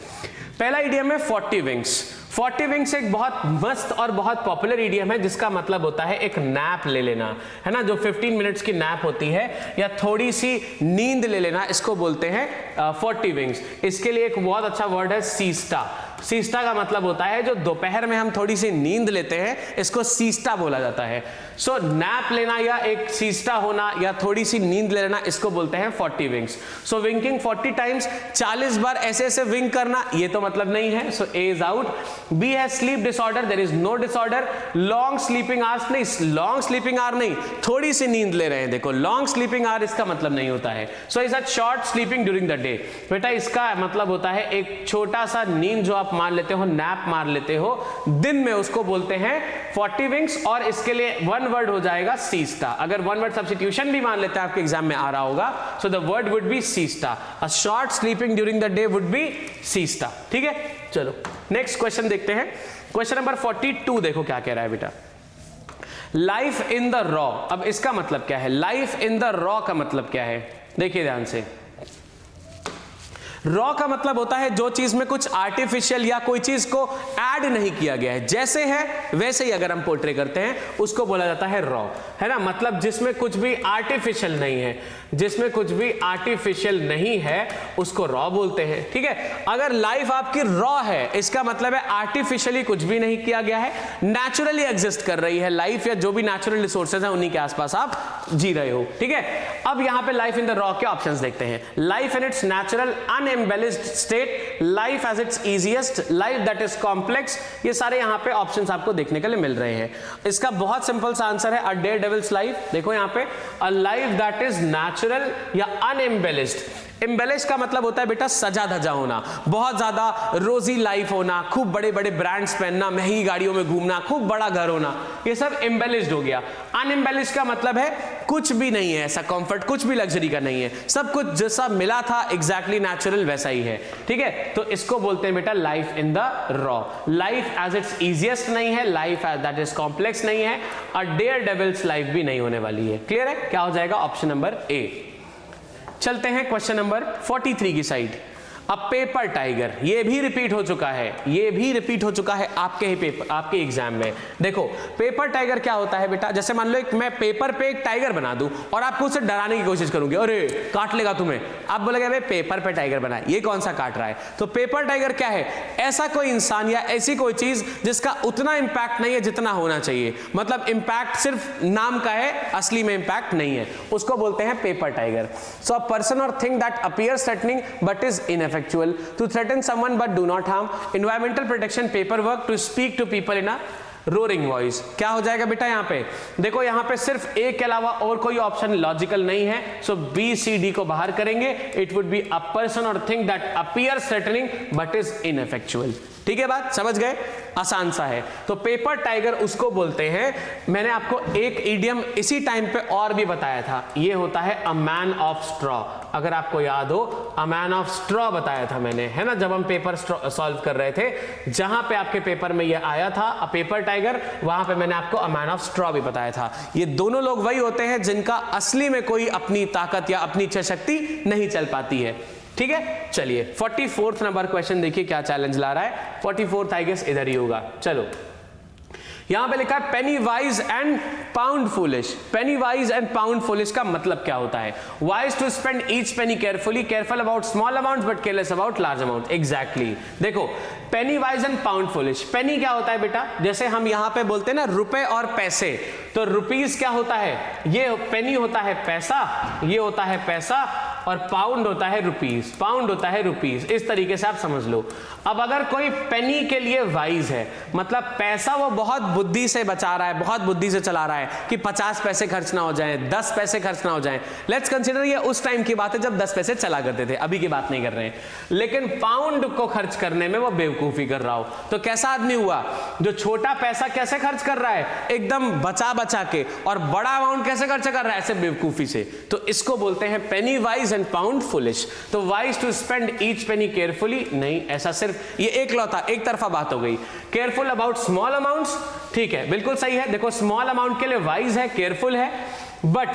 पहला इडियम है 40 विंग्स। 40 विंग्स एक बहुत मस्त और बहुत पॉपुलर इडियम है जिसका मतलब होता है एक नैप ले लेना, है ना, जो 15 मिनट्स की नैप होती है या थोड़ी सी नींद ले लेना, इसको बोलते हैं 40 विंग्स। इसके लिए एक बहुत अच्छा वर्ड है सीस्टा। सीस्टा का मतलब होता है जो दोपहर में हम थोड़ी सी नींद लेते हैं, इसको सीस्टा बोला जाता है। सो नैप लेना या एक सीस्टा होना या थोड़ी सी नींद लेना, इसको बोलते हैं 40 विंग्स। सो विंकिंग 40 टाइम्स, 40 बार ऐसे ऐसे विंक करना, ये तो मतलब नहीं है, so A is out. B है sleep disorder, there is no disorder. Long sleeping hours, नहीं लॉन्ग स्लीपिंग आवर नहीं, थोड़ी सी नींद ले रहे हैं, देखो लॉन्ग स्लीपिंग आवर इसका मतलब नहीं होता है। So is a short sleeping during the day, बेटा इसका मतलब होता है एक छोटा सा नींद जो आप मान लेते हो, नैप मार लेते हो दिन में, उसको बोलते हैं 40 विंग्स। और इसके लिए वन वर्ड हो जाएगा सीस्टा। अगर वन वर्ड सब्स्टिट्यूशन भी मान लेते हैं आपके एग्जाम में आ रहा होगा, so the word would be siesta. A short sleeping during the day would be siesta. ठीक है, चलो नेक्स्ट क्वेश्चन देखते हैं। क्वेश्चन नंबर 42 देखो क्या कह रहा है बेटा, लाइफ इन द रॉ। अब इसका मतलब क्या है, लाइफ इन द रॉ का मतलब क्या है, देखिए ध्यान से। रॉ का मतलब होता है जो चीज में कुछ आर्टिफिशियल या कोई चीज को ऐड नहीं किया गया है, जैसे है वैसे ही अगर हम पोर्ट्रे करते हैं उसको बोला जाता है रॉ, है ना। मतलब जिसमें कुछ भी आर्टिफिशियल नहीं है, जिसमें कुछ भी आर्टिफिशियल नहीं है उसको रॉ बोलते हैं। ठीक है, अगर लाइफ आपकी रॉ है इसका मतलब है आर्टिफिशियली कुछ भी नहीं किया गया है, नेचुरली एग्जिस्ट कर रही है लाइफ, या जो भी नेचुरल रिसोर्सेज है उन्हीं के आसपास आप जी रहे हो। ठीक है, अब यहां पे लाइफ इन द रॉ के ऑप्शंस देखते हैं। Life in its natural unembellished state, life as its easiest, life that is complex, ये सारे यहां पे ऑप्शंस आपको देखने के लिए मिल रहे हैं। इसका बहुत सिंपल सा आंसर है अ डेयर डेविल्स लाइफ। देखो यहां पे a life that is natural या अनएम्बेलिश्ड। एम्बेलिश का मतलब होता है बेटा सजा धजा होना, बहुत ज्यादा रोजी लाइफ होना, खूब बड़े बड़े ब्रांड्स पहनना, महंगी गाड़ियों में घूमना, खूब बड़ा घर होना, ये सब एम्बेलिश्ड हो गया। अनएम्बेलिश का मतलब है कुछ भी नहीं है, ऐसा कंफर्ट कुछ भी लग्जरी का नहीं है, सब कुछ जैसा मिला था एग्जैक्टली नेचुरल वैसा ही है। ठीक है, तो इसको बोलते हैं बेटा life in the raw. Life as its easiest नहीं है, life as that is complex नहीं है, अ डेयर डेविल्स लाइफ भी नहीं होने वाली है। क्लियर है, क्या हो जाएगा ऑप्शन नंबर ए। चलते हैं क्वेश्चन नंबर 43 की साइड। अ पेपर टाइगर, ये भी रिपीट हो चुका है, ये भी रिपीट हो चुका है आपके ही पेपर, आपके एग्जाम में। देखो पेपर टाइगर क्या होता है बेटा, जैसे मान लो एक मैं पेपर पे एक टाइगर बना दूं और आपको उससे डराने की कोशिश करूंगी, अरे काट लेगा तुम्हें, आप बोलेंगे भाई पेपर पे टाइगर बना है, ये कौन सा काट रहा है। तो पेपर टाइगर क्या है, ऐसा कोई इंसान या ऐसी कोई चीज जिसका उतना इंपैक्ट नहीं है जितना होना चाहिए, मतलब इंपैक्ट सिर्फ नाम का है, असली में इंपैक्ट नहीं है, उसको बोलते हैं paper tiger. So a person or thing that appears threatening but is ineffectual, to threaten someone but do not harm, environmental protection, paper work, to speak to people in a roaring voice. क्या हो जाएगा बेटा यहाँ पे, देखो यहाँ पे सिर्फ ए के अलावा और कोई ऑप्शन लॉजिकल नहीं है, सो बी सी डी को बाहर करेंगे, it would be a person or thing that appears threatening but is ineffectual. ठीक है, बात समझ गए, आसान सा है। तो पेपर टाइगर उसको बोलते हैं, मैंने आपको एक इडियम इसी टाइम पे और भी बताया था, ये होता है अ मैन ऑफ स्ट्रॉ। अगर आपको याद हो अ मैन ऑफ स्ट्रॉ बताया था मैंने, है ना, जब हम पेपर सॉल्व कर रहे थे, जहां पे आपके पेपर में ये आया था अ पेपर टाइगर, वहां पे मैंने आपको अ मैन ऑफ स्ट्रॉ भी बताया था। ये दोनों लोग वही होते हैं जिनका असली में कोई अपनी ताकत या अपनी इच्छा शक्ति नहीं चल पाती है। ठीक है, चलिए 44th नंबर क्वेश्चन देखिए क्या चैलेंज ला रहा है। 44th आई गेस इधर ही होगा। चलो यहां पे लिखा है penny wise and pound foolish. Penny wise and pound foolish का मतलब क्या होता है, wise to spend each penny carefully, careful about small amount but careless about large amount. Exactly, देखो penny wise and pound foolish, penny क्या होता है बेटा, जैसे हम यहां पे बोलते हैं ना रुपए और पैसे, तो रुपीस क्या होता है, ये पेनी होता है पैसा, ये होता है पैसा, और पाउंड होता है रुपीस, पाउंड होता है रुपीस, इस तरीके से आप समझ लो। अब अगर कोई पेनी के लिए वाइज है, मतलब पैसा वो बहुत बुद्धि से बचा रहा है, बहुत बुद्धि से चला रहा है कि 50 पैसे खर्च ना हो जाएं, 10 पैसे खर्च ना हो जाएं। लेट्स कंसीडर ये उस टाइम की बात है जब 10 पैसे चला करते थे, अभी की बात नहीं कर रहे हैं। लेकिन पाउंड को खर्च करने में वो बेवकूफी कर रहा हो, तो कैसा आदमी हुआ, जो छोटा पैसा कैसे खर्च कर रहा है, एकदम बचा बचा के, और बड़ा अमाउंट कैसे खर्च कर रहा है, ऐसे बेवकूफी से, तो इसको बोलते हैं penny wise and pound foolish. तो wise to spend each penny carefully, नहीं, ऐसा सिर्फ ये एक लौता एक तरफा बात हो गई। केयरफुल अबाउट स्मॉल अमाउंट्स, ठीक है, बिल्कुल सही है, देखो स्मॉल अमाउंट के लिए वाइज है, केयरफुल है, but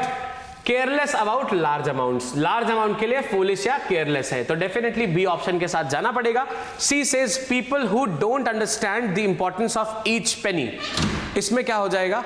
careless about large amounts, large amount के लिए फूलिश या केयरलेस है, तो डेफिनेटली बी ऑप्शन के साथ जाना पड़ेगा। C says people who don't understand the importance of each penny, इसमें क्या हो जाएगा,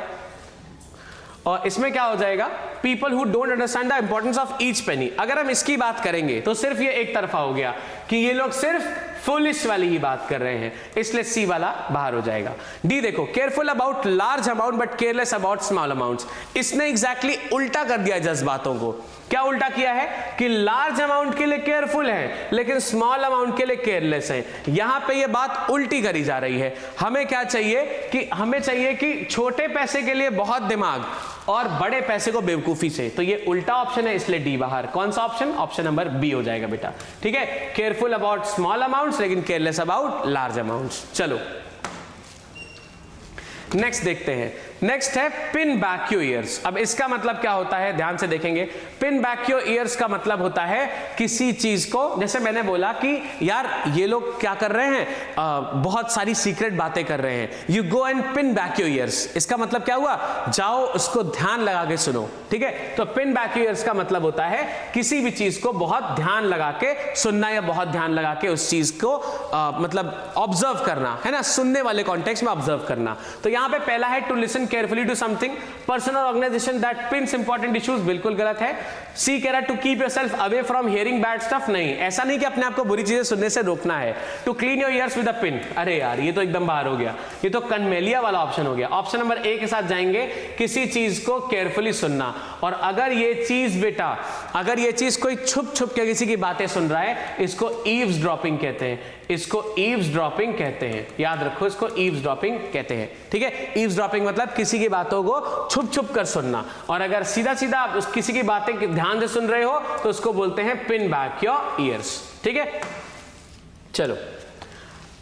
और इसमें क्या हो जाएगा, people who don't understand the importance of each penny. अगर हम इसकी बात करेंगे तो सिर्फ ये एक तरफा हो गया कि ये लोग सिर्फ फुलिश वाली ही बात कर रहे हैं, इसलिए सी वाला बाहर हो जाएगा। डी देखो, careful about large amount but careless about small amounts, इसने एग्जैक्टली उल्टा कर दिया जज्बातों को। क्या उल्टा किया है कि लार्ज अमाउंट के लिए केयरफुल है लेकिन स्मॉल अमाउंट के लिए केयरलेस है, यहां पे ये बात उल्टी करी जा रही है। हमें क्या चाहिए कि हमें चाहिए कि छोटे पैसे के लिए बहुत दिमाग और बड़े पैसे को बेवकूफी से, तो ये उल्टा ऑप्शन है, इसलिए डी बाहर। कौन सा ऑप्शन, ऑप्शन नंबर बी हो जाएगा बेटा। ठीक है, केयरफुल अबाउट स्मॉल अमाउंट्स लेकिन केयरलेस अबाउट लार्ज अमाउंट्स। चलो नेक्स्ट देखते हैं, नेक्स्ट है पिन बैक योर ईयर्स। अब इसका मतलब क्या होता है, ध्यान से देखेंगे। पिन बैक योर ईयर्स का मतलब होता है किसी चीज को, जैसे मैंने बोला कि यार ये लोग क्या कर रहे हैं, बहुत सारी सीक्रेट बातें कर रहे हैं, you go and pin back your ears, इसका मतलब क्या हुआ, जाओ उसको ध्यान लगा के सुनो। ठीक है, तो पिन बैक योर ईयर्स का मतलब होता है किसी भी चीज को बहुत ध्यान लगा के सुनना, या बहुत ध्यान लगा के उस चीज को मतलब ऑब्जर्व करना, है ना, सुनने वाले कॉन्टेक्स्ट में ऑब्जर्व करना। तो यहां पे पहला है to listen carefully to something, person और organisation that pins important issues, बिल्कुल गलत है। सी कह रहा है to keep yourself away from hearing bad stuff, नहीं, ऐसा नहीं कि अपने आप को बुरी चीजें सुनने से रोकना है। To clean your ears with a pin, अरे यार ये तो एकदम बाहर हो गया, ये तो कनमेलिया वाला ऑप्शन हो गया। ऑप्शन नंबर ए के साथ जाएंगे, किसी चीज को केयरफुली सुनना, और अगर ये चीज बेटा, अगर ये चीज कोई छुप छुप के किसी की बातें सुन रहा है, इसको ईव्स ड्रॉपिंग कहते हैं, इसको ईव्स ड्रॉपिंग कहते हैं, याद रखो इसको ईव्स ड्रॉपिंग कहते हैं। ठीक है, ईव्स ड्रॉपिंग मतलब किसी की बातों को छुप छुप कर सुनना, और अगर सीधा सीधा आप किसी की बातें ध्यान से सुन रहे हो तो उसको बोलते हैं पिन बैक योर ईयर्स। ठीक है, चलो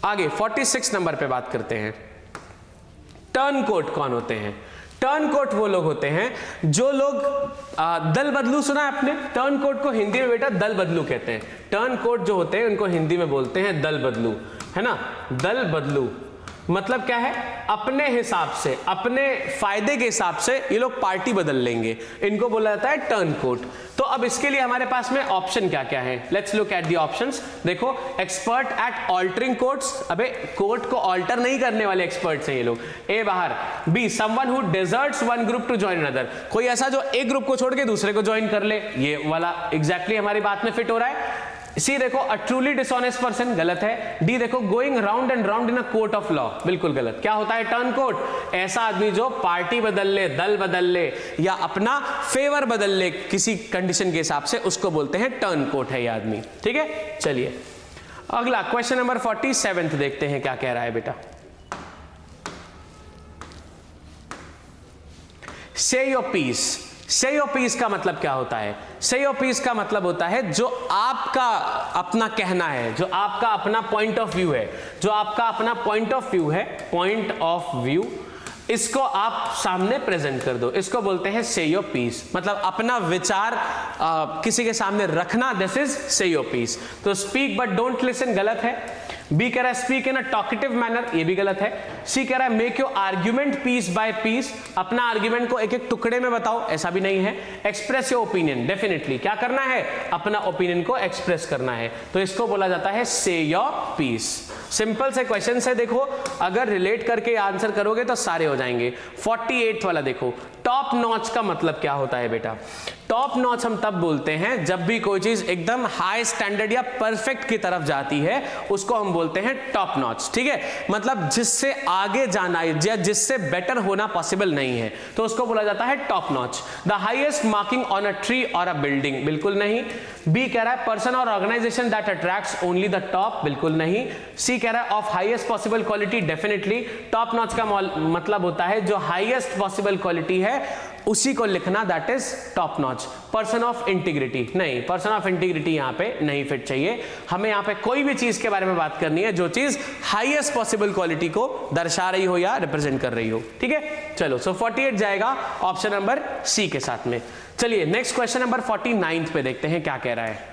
आगे 46 नंबर पे बात करते हैं। टर्न कोट कौन होते हैं? टर्न कोट वो लोग होते हैं जो लोग दल बदलू, सुना है आपने? टर्न कोट को हिंदी में बेटा दल बदलू कहते हैं। टर्न कोट जो होते हैं उनको हिंदी में बोलते हैं दल बदलू, है ना, दल बदलू। मतलब क्या है, अपने हिसाब से, अपने फायदे के हिसाब से ये लोग पार्टी बदल लेंगे, इनको बोला जाता है टर्न कोट। तो अब इसके लिए हमारे पास में ऑप्शन क्या क्या है, let's look at the options. देखो, एक्सपर्ट एट ऑल्टरिंग कोट्स, अबे कोट को ऑल्टर नहीं करने वाले एक्सपर्ट्स हैं ये लोग, ए बाहर। B, someone who deserts one group to join another, कोई ऐसा जो एक ग्रुप को छोड़ के दूसरे को ज्वाइन कर ले, ये वाला एग्जैक्टली हमारी बात में फिट हो रहा है। सी देखो, अ ट्रूली डिसऑनेस्ट पर्सन, गलत है। डी देखो, going round and round in a court of law, बिल्कुल गलत। क्या होता है टर्न कोट, ऐसा आदमी जो पार्टी बदल ले, दल बदल ले या अपना फेवर बदल ले किसी कंडीशन के हिसाब से, उसको बोलते हैं टर्न कोट है ये आदमी। ठीक है, चलिए अगला क्वेश्चन नंबर 47 देखते हैं क्या कह रहा है बेटा। से योर पीस, से योर पीस का मतलब क्या होता है? से योर पीस का मतलब होता है जो आपका अपना कहना है, जो आपका अपना पॉइंट ऑफ व्यू है, जो आपका अपना पॉइंट ऑफ व्यू है, पॉइंट ऑफ व्यू, इसको आप सामने प्रेजेंट कर दो, इसको बोलते हैं से योर पीस। मतलब अपना विचार किसी के सामने रखना, this is say your piece. तो स्पीक बट डोंट लिसन, गलत है। बी कह रहा है speak in a talkative manner, ये भी गलत है। सी कह रहा है make your argument piece by piece, अपना आर्ग्यूमेंट को एक एक टुकड़े में बताओ, ऐसा भी नहीं है। एक्सप्रेस योर ओपिनियन, डेफिनेटली क्या करना है, अपना ओपिनियन को एक्सप्रेस करना है, तो इसको बोला जाता है से योर पीस। सिंपल से क्वेश्चन है, देखो अगर रिलेट करके आंसर करोगे तो सारे हो जाएंगे। 48 वाला देखो, टॉप नॉच का मतलब क्या होता है बेटा? टॉप नॉच हम तब बोलते हैं जब भी कोई चीज एकदम हाई स्टैंडर्ड या परफेक्ट की तरफ जाती है, उसको हम बोलते हैं टॉप नॉच। ठीक है, मतलब जिससे आगे जाना या जिससे बेटर होना पॉसिबल नहीं है, तो उसको बोला जाता है top notch. The highest marking on a tree और अ बिल्डिंग, बिल्कुल नहीं। बी कह रहा है पर्सन और organisation that attracts only the top, बिल्कुल नहीं। सी कह रहा है of highest possible quality, definitely. Top notch का मतलब होता है जो हाईएस्ट पॉसिबल क्वालिटी है उसी को लिखना, that is top notch. Person of integrity, नहीं, पर्सन ऑफ इंटीग्रिटी यहां पे नहीं फिट चाहिए। हमें यहां पे कोई भी चीज के बारे में बात करनी है जो चीज हाईएस्ट पॉसिबल क्वालिटी को दर्शा रही हो या रिप्रेजेंट कर रही हो। ठीक है, चलो सो 48 जाएगा ऑप्शन नंबर सी के साथ में। चलिए नेक्स्ट क्वेश्चन नंबर 49 पे देखते हैं क्या कह रहा है।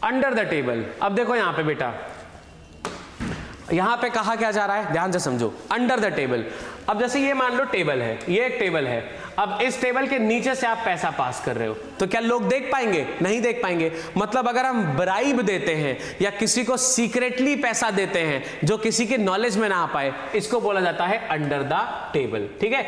अंडर द टेबल, अब देखो यहां पे बेटा, यहां पे कहा क्या जा रहा है, ध्यान से समझो। अंडर द टेबल, अब जैसे ये मान लो टेबल है, ये एक टेबल है, अब इस टेबल के नीचे से आप पैसा पास कर रहे हो, तो क्या लोग देख पाएंगे? नहीं देख पाएंगे। मतलब अगर हम ब्राइब देते हैं या किसी को सीक्रेटली पैसा देते हैं जो किसी के नॉलेज में ना आ पाए, इसको बोला जाता है अंडर द टेबल। ठीक है,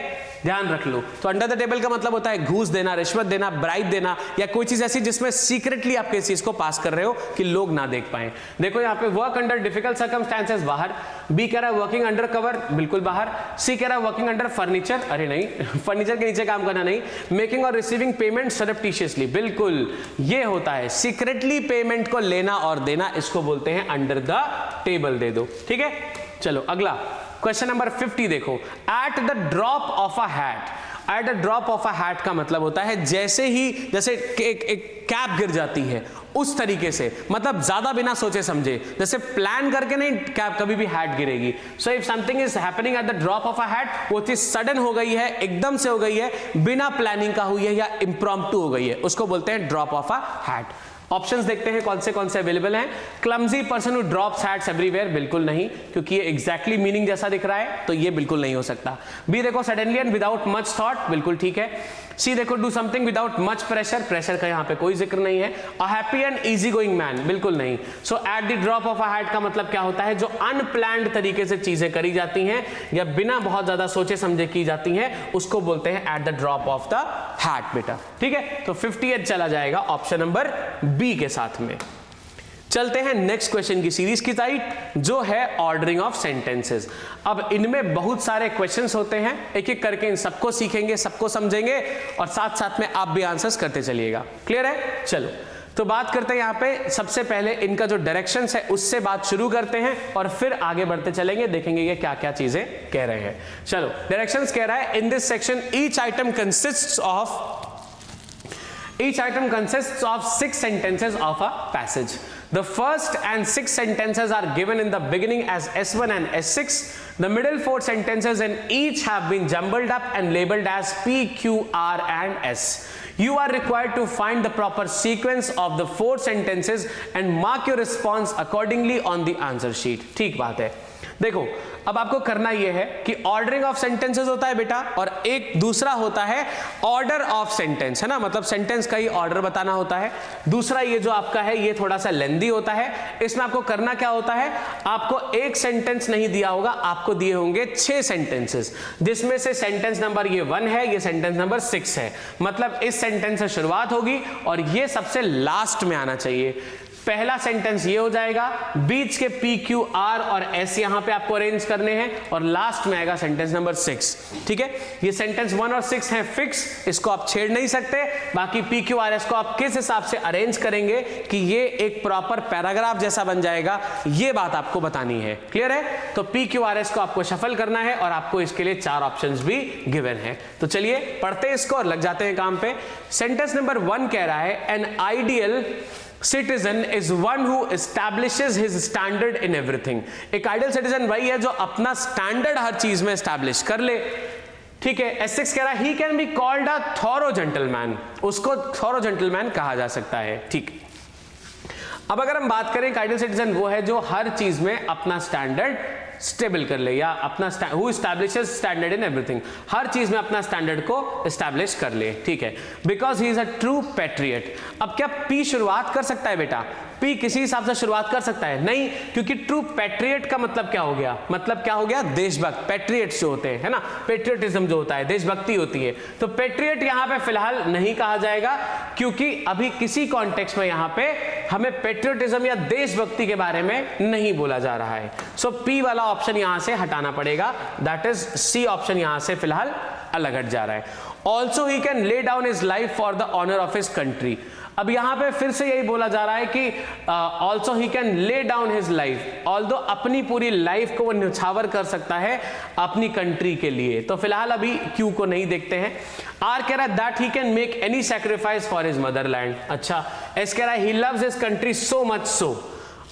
ध्यान रख लो। तो अंडर द टेबल का मतलब होता है घूस देना, रिश्वत देना, ब्राइब देना, या कोई चीज ऐसी जिसमें सीक्रेटली आप किसी चीज को पास कर रहे हो कि लोग ना देख पाए। देखो यहाँ पे वर्क अंडर डिफिकल्ट सर्कमस्टेंसेस, बाहर। बी कह रहा है वर्किंग अंडर कवर, बिल्कुल बाहर। सी कह रहा है वर्किंग अंडर फर्नीचर, अरे नहीं, फर्नीचर के नीचे काम करना नहीं। मेकिंग और रिसीविंग पेमेंट सरप्टिशियसली, बिल्कुल ये होता है सीक्रेटली पेमेंट को लेना और देना, इसको बोलते हैं अंडर द टेबल दे दो। ठीक है, चलो अगला क्वेश्चन नंबर 50 देखो। Eight the drop of a hat, eight the drop of a hat का मतलब होता है जैसे ही, जैसे एक कैप गिर जाती है उस तरीके से, मतलब ज्यादा बिना सोचे समझे, जैसे प्लान करके नहीं कैप कभी भी हैट गिरेगी। So if something is happening at the drop of a hat, वो चीज सडन हो गई है, एकदम से हो गई है, बिना प्लानिंग का हुई है या इम्प्रॉम्प्टू हो गई है, उसको बोलते हैं drop of a hat. Options देखते हैं कौन से अवेलेबल हैं। Clumsy person who drops hats everywhere, बिल्कुल नहीं, क्योंकि ये एग्जैक्टली मीनिंग जैसा दिख रहा है, तो ये बिल्कुल नहीं हो सकता। बी देखो suddenly and without much thought, बिल्कुल ठीक है। सी देखो do something without much pressure, pressure का यहाँ पे कोई जिक्र नहीं है। A happy and easy going man, बिल्कुल नहीं। So at the drop of a hat का मतलब क्या होता है, जो अनप्लान्ड तरीके से चीजें करी जाती हैं या बिना बहुत ज्यादा सोचे समझे की जाती हैं, उसको बोलते हैं eight the drop of the hat बेटा। ठीक है, तो 58 चला जाएगा ऑप्शन नंबर बी के साथ में। चलते हैं नेक्स्ट क्वेश्चन की सीरीज की साइड, जो है ऑर्डरिंग ऑफ सेंटेंसेस। अब इनमें बहुत सारे क्वेश्चंस होते हैं, एक एक करके इन सबको सीखेंगे, सबको समझेंगे और साथ साथ में आप भी आंसर्स करते चलिएगा। क्लियर है? चलो तो बात करते हैं यहाँ पे, सबसे पहले इनका जो डायरेक्शंस है उससे बात शुरू करते हैं और फिर आगे बढ़ते चलेंगे, देखेंगे ये क्या क्या चीजें कह रहे हैं। चलो डायरेक्शंस कह रहा है, इन this section each item consists of 6 sentences of a passage. The first and 6 sentences are given in the beginning as S1 and S6. The middle 4 sentences in each have been jumbled up and labeled as P, Q, R and S. You are required to find the proper sequence of the 4 sentences and mark your response accordingly on the answer sheet. ठीक बात है। देखो अब आपको करना यह है कि ऑर्डरिंग ऑफ सेंटेंसेस होता है बेटा, और एक दूसरा होता है ऑर्डर ऑफ सेंटेंस, है ना, मतलब सेंटेंस का ही ऑर्डर बताना होता है। दूसरा ये जो आपका है ये थोड़ा सा लेंदी होता है। इसमें आपको करना क्या होता है, आपको एक सेंटेंस नहीं दिया होगा, आपको दिए होंगे 6 सेंटेंसेस, जिसमें से सेंटेंस नंबर ये 1 है, ये सेंटेंस नंबर 6 है। मतलब इस सेंटेंस से शुरुआत होगी और ये सबसे लास्ट में आना चाहिए। पहला सेंटेंस ये हो जाएगा, बीच के P, Q, R और S यहां पे आपको अरेंज करने हैं, और लास्ट में आएगा सेंटेंस नंबर 6। ठीक है, ये सेंटेंस 1 और 6 हैं फिक्स, इसको आप छेड़ नहीं सकते। बाकी P, Q, R, S को आप किस हिसाब से अरेंज करेंगे कि ये एक प्रॉपर पैराग्राफ जैसा बन जाएगा, ये बात आपको बतानी है। क्लियर है? तो P, Q, R, S को आपको शफल करना है और आपको इसके लिए 4 ऑप्शंस भी गिवन है। तो चलिए पढ़ते हैं इसको और लग जाते हैं काम पे। सेंटेंस नंबर 1 कह रहा है, an ideal citizen is one who establishes his standard in everything. एक आइडियल सिटीजन वही है जो अपना स्टैंडर्ड हर चीज में एस्टैब्लिश कर ले। ठीक है, S6 कह रहा है, ही can be called a thorough gentleman, उसको थॉरो जेंटलमैन कहा जा सकता है। ठीक, अब अगर हम बात करें, आइडियल सिटीजन वो है जो हर चीज में अपना स्टैंडर्ड स्टेबल कर ले, या अपना who establishes standard in everything, हर चीज में अपना स्टैंडर्ड को एस्टैब्लिश कर ले। ठीक है, because he is a true patriot. अब क्या P शुरुआत कर सकता है बेटा? P किसी हिसाब से शुरुआत कर सकता है? नहीं, क्योंकि ट्रू पैट्रियट का मतलब क्या हो गया? मतलब क्या हो गया? देशभक्त। पैट्रियट्स जो होते हैं, है ना, पेट्रियटिज्म जो होता है, देशभक्ति होती है। तो पैट्रियट यहां पे फिलहाल नहीं कहा जाएगा, क्योंकि अभी किसी कॉन्टेक्स्ट में यहां पे हमें पेट्रियटिज्म या देशभक्ति के बारे में नहीं बोला जा रहा है। सो P वाला ऑप्शन यहां से हटाना पड़ेगा, दैट इज C ऑप्शन यहां से फिलहाल अलग हट जा रहा है। Also he can lay down his life for the honour of his country. अब यहां पे फिर से यही बोला जा रहा है कि also he can lay down his life, although अपनी पूरी लाइफ को वो न्यौछावर कर सकता है अपनी कंट्री के लिए। तो फिलहाल अभी Q को नहीं देखते हैं। R कह रहा है that he can make any sacrifice for his Motherland. अच्छा, S कह रहा है ही loves his country so much सो,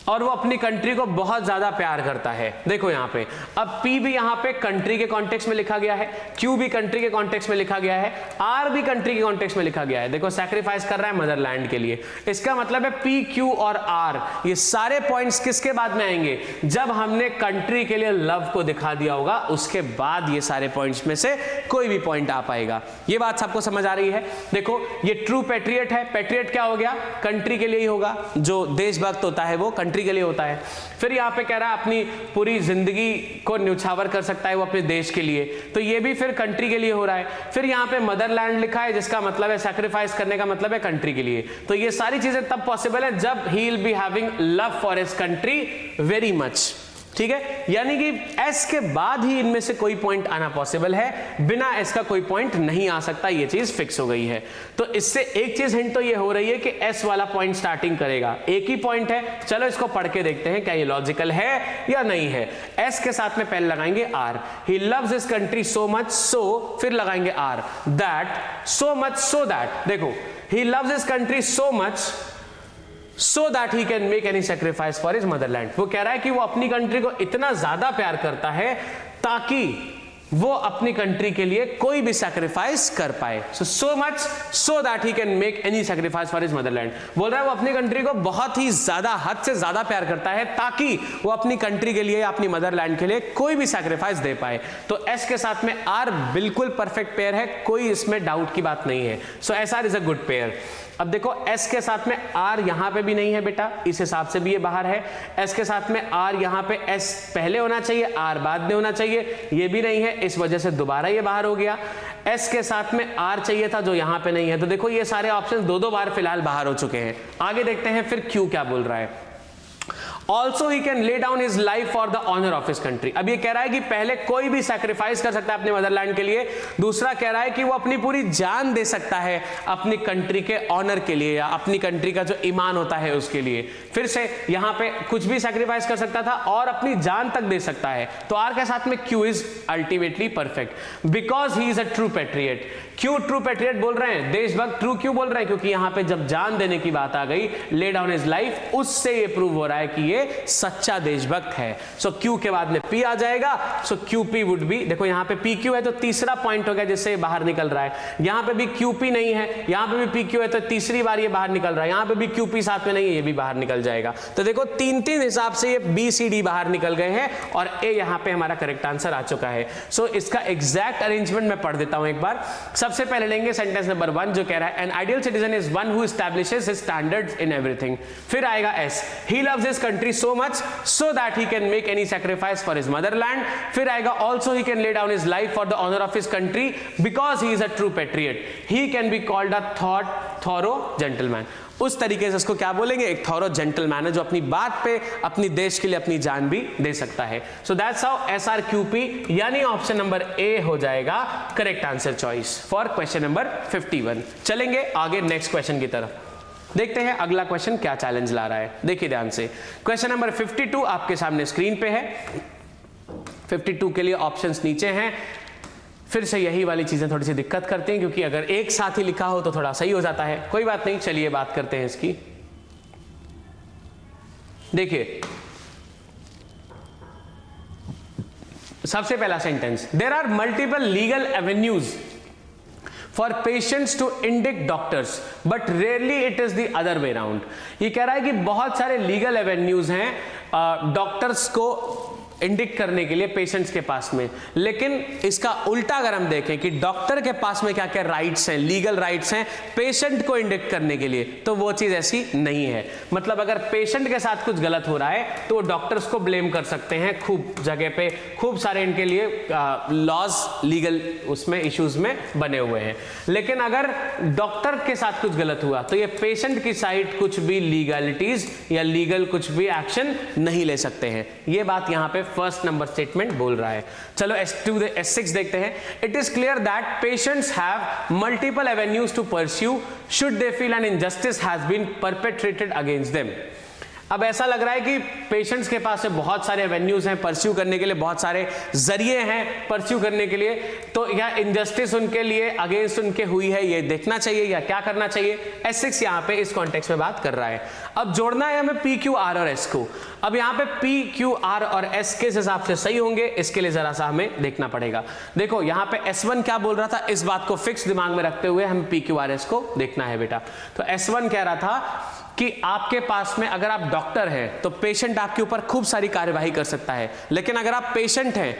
और वो अपनी कंट्री को बहुत ज्यादा प्यार करता है। देखो यहाँ पे अब P भी यहाँ पे कंट्री के कॉन्टेक्स्ट में लिखा गया है, Q भी कंट्री के कॉन्टेक्स्ट में लिखा गया है, R भी कंट्री के कॉन्टेक्स्ट में लिखा गया है। देखो सैक्रिफाइस कर रहा है मदरलैंड के लिए। इसका मतलब है P, Q और R ये सारे पॉइंट्स किसके बाद में आएंगे? जब हमने कंट्री के लिए लव को दिखा दिया होगा, उसके बाद ये सारे पॉइंट्स में से कोई भी पॉइंट आ पाएगा। ये बात सबको समझ आ रही है? देखो ये ट्रू पैट्रियट है। पैट्रियट क्या हो गया? कंट्री के लिए ही होगा, जो देशभक्त होता है वो कंट्री के लिए होता है। फिर यहां पे कह रहा है अपनी पूरी जिंदगी को न्यौछावर कर सकता है वो अपने देश के लिए, तो ये भी फिर कंट्री के लिए हो रहा है। फिर यहां पे मदरलैंड लिखा है, जिसका मतलब है सैक्रिफाइस करने का मतलब है कंट्री के लिए। तो ये सारी चीजें तब पॉसिबल है जब he will be having love for his country very much. ठीक है, यानी कि S के बाद ही इनमें से कोई पॉइंट आना पॉसिबल है, बिना S का कोई पॉइंट नहीं आ सकता, ये चीज फिक्स हो गई है। तो इससे एक चीज हिंट तो ये हो रही है कि S वाला पॉइंट स्टार्टिंग करेगा। एक ही पॉइंट है, चलो इसको पढ़ के देखते हैं क्या ये लॉजिकल है या नहीं है। S के साथ में पहले लगाएंगे R, he loves his country so much so, फिर लगाएंगे R, that so much so that. देखो he loves his country so much so that he can make any sacrifice for his motherland। वो कह रहा है कि वो अपनी कंट्री को इतना ज्यादा प्यार करता है ताकि वो अपनी कंट्री के लिए कोई भी सैक्रिफाइस कर पाए। so much so that he can make any sacrifice for his motherland। बोल रहा है वो अपनी कंट्री को बहुत ही ज्यादा, हद से ज्यादा प्यार करता है ताकि वो अपनी कंट्री के लिए, अपनी मदरलैंड के लिए कोई भी सैक्रिफाइस दे पाए। तो S के साथ में R बिल्कुल परफेक्ट पेयर है, कोई इसमें डाउट की बात नहीं है। सो SR is a good pair. अब देखो S के साथ में R यहां पे भी नहीं है बेटा, इस हिसाब से भी ये बाहर है। S के साथ में R यहां पे S पहले होना चाहिए, R बाद में होना चाहिए, ये भी नहीं है, इस वजह से दोबारा ये बाहर हो गया। S के साथ में R चाहिए था जो यहां पे नहीं है। तो देखो ये सारे ऑप्शन दो बार फिलहाल बाहर हो चुके हैं। आगे देखते हैं फिर Q क्या बोल रहा है। Also he can lay down his life for the honour of his country. अब ये कह रहा है कि पहले कोई भी सैक्रिफाइस कर सकता है अपने मदरलैंड के लिए, दूसरा कह रहा है कि वो अपनी पूरी जान दे सकता है अपनी कंट्री के ऑनर के लिए, या अपनी कंट्री का जो ईमान होता है उसके लिए। फिर से यहां पे कुछ भी सैक्रिफाइस कर सकता था और अपनी जान तक दे सकता है। तो R के साथ में Q is ultimately perfect because he is a true patriot. क्यों ट्रू पैट्रियट बोल रहे हैं, देशभक्त क्यों बोल रहे हैं? क्योंकि यहां पे जब जान देने की बात आ गई, ले डाउन हिज लाइफ, उससे ये प्रूव हो रहा है कि ये ये सच्चा देशभक्त है। सो क्यू के बाद में पी आ जाएगा। सो क्यूपी वुड बी, देखो यहाँ पे पी क्यू है तो तीसरा पॉइंट हो गया जिससे बाहर निकल रहा है। यहाँ पे भी क्यूपी नहीं है, यहाँ पे भी पी क्यू है तो तीसरी बार ये बाहर निकल रहा है। यहाँ पे भी क्यूपी साथ में नहीं है, ये भी बाहर निकल जाएगा। तो देखो तीन तीन हिसाब से ये बी सी डी बाहर निकल गए हैं और ए यहाँ पे हमारा करेक्ट आंसर आ चुका है। सो इसका एग्जैक्ट अरेंजमेंट मैं पढ़ देता हूं एक बार। सबसे पहले लेंगे सेंटेंस नंबर 1 जो कह रहा है an ideal citizen is one who establishes his standards in everything. फिर आएगा S, he loves his country so much so that he can make any sacrifice for his motherland. फिर आएगा also he can lay down his life for the honour of his country because he is a true patriot. He can be called a thorough gentleman. उस तरीके से इसको क्या बोलेंगे, एक thorough gentleman है जो अपनी बात पे अपनी देश के लिए अपनी जान भी दे सकता है। सो दैट्स हाउ SRQP यानी ऑप्शन नंबर ए हो जाएगा correct answer choice for question number 51। चलेंगे आगे नेक्स्ट क्वेश्चन की तरफ, देखते हैं अगला क्वेश्चन क्या चैलेंज ला रहा है। देखिए ध्यान से, क्वेश्चन नंबर 52 आपके सामने स्क्रीन पे है। 52 के लिए ऑप्शंस नीचे हैं। फिर से यही वाली चीजें थोड़ी सी दिक्कत करती हैं क्योंकि अगर एक साथ ही लिखा हो तो थोड़ा सही हो जाता है। कोई बात नहीं, चलिए बात करते हैं इसकी। देखिए सबसे पहला sentence, there are multiple legal avenues for patients to indict doctors but rarely it is the other way round. ये कह रहा है कि बहुत सारे लीगल एवेन्यूज हैं डॉक्टर्स को इंडिक्ट करने के लिए पेशेंट्स के पास में, लेकिन इसका उल्टा अगर हम देखें कि डॉक्टर के पास में क्या क्या राइट्स हैं, लीगल राइट्स हैं पेशेंट को इंडिक्ट करने के लिए, तो वो चीज ऐसी नहीं है। मतलब अगर पेशेंट के साथ कुछ गलत हो रहा है तो डॉक्टर्स को ब्लेम कर सकते हैं। खूब जगह पे खूब सारे इनके लिए लॉज लीगल उसमें इश्यूज में बने हुए हैं। लेकिन अगर डॉक्टर के साथ कुछ गलत हुआ तो ये पेशेंट की साइड कुछ भी लीगलिटीज या लीगल कुछ भी एक्शन नहीं ले सकते हैं। ये बात यहां पे फर्स्ट नंबर स्टेटमेंट बोल रहा है। चलो S6 देखते हैं। It is clear that patients have multiple avenues to pursue should they feel an injustice has been perpetrated against them. अब ऐसा लग रहा है कि पेशेंट्स के पास में बहुत सारे एवेन्यूज हैं परस्यू करने के लिए, बहुत सारे जरिए हैं परस्यू करने के लिए, तो या इनजस्टिस उनके लिए अगेंस्ट उनके हुई है ये देखना चाहिए या क्या करना चाहिए। S6 यहाँ पे इस कॉन्टेक्स्ट में बात कर रहा है। अब जोड़ना है हमें P, Q, R और S को। अब यहाँ पे P, Q, R और S किस हिसाब से सही होंगे इसके लिए जरा सा हमें देखना पड़ेगा। देखो यहाँ पे S1 क्या बोल रहा था, इस बात को फिक्स दिमाग में रखते हुए हम P, Q, R, S को देखना है बेटा। तो S1 कह रहा था कि आपके पास में अगर आप डॉक्टर हैं तो पेशेंट आपके ऊपर खूब सारी कार्यवाही कर सकता है, लेकिन अगर आप पेशेंट हैं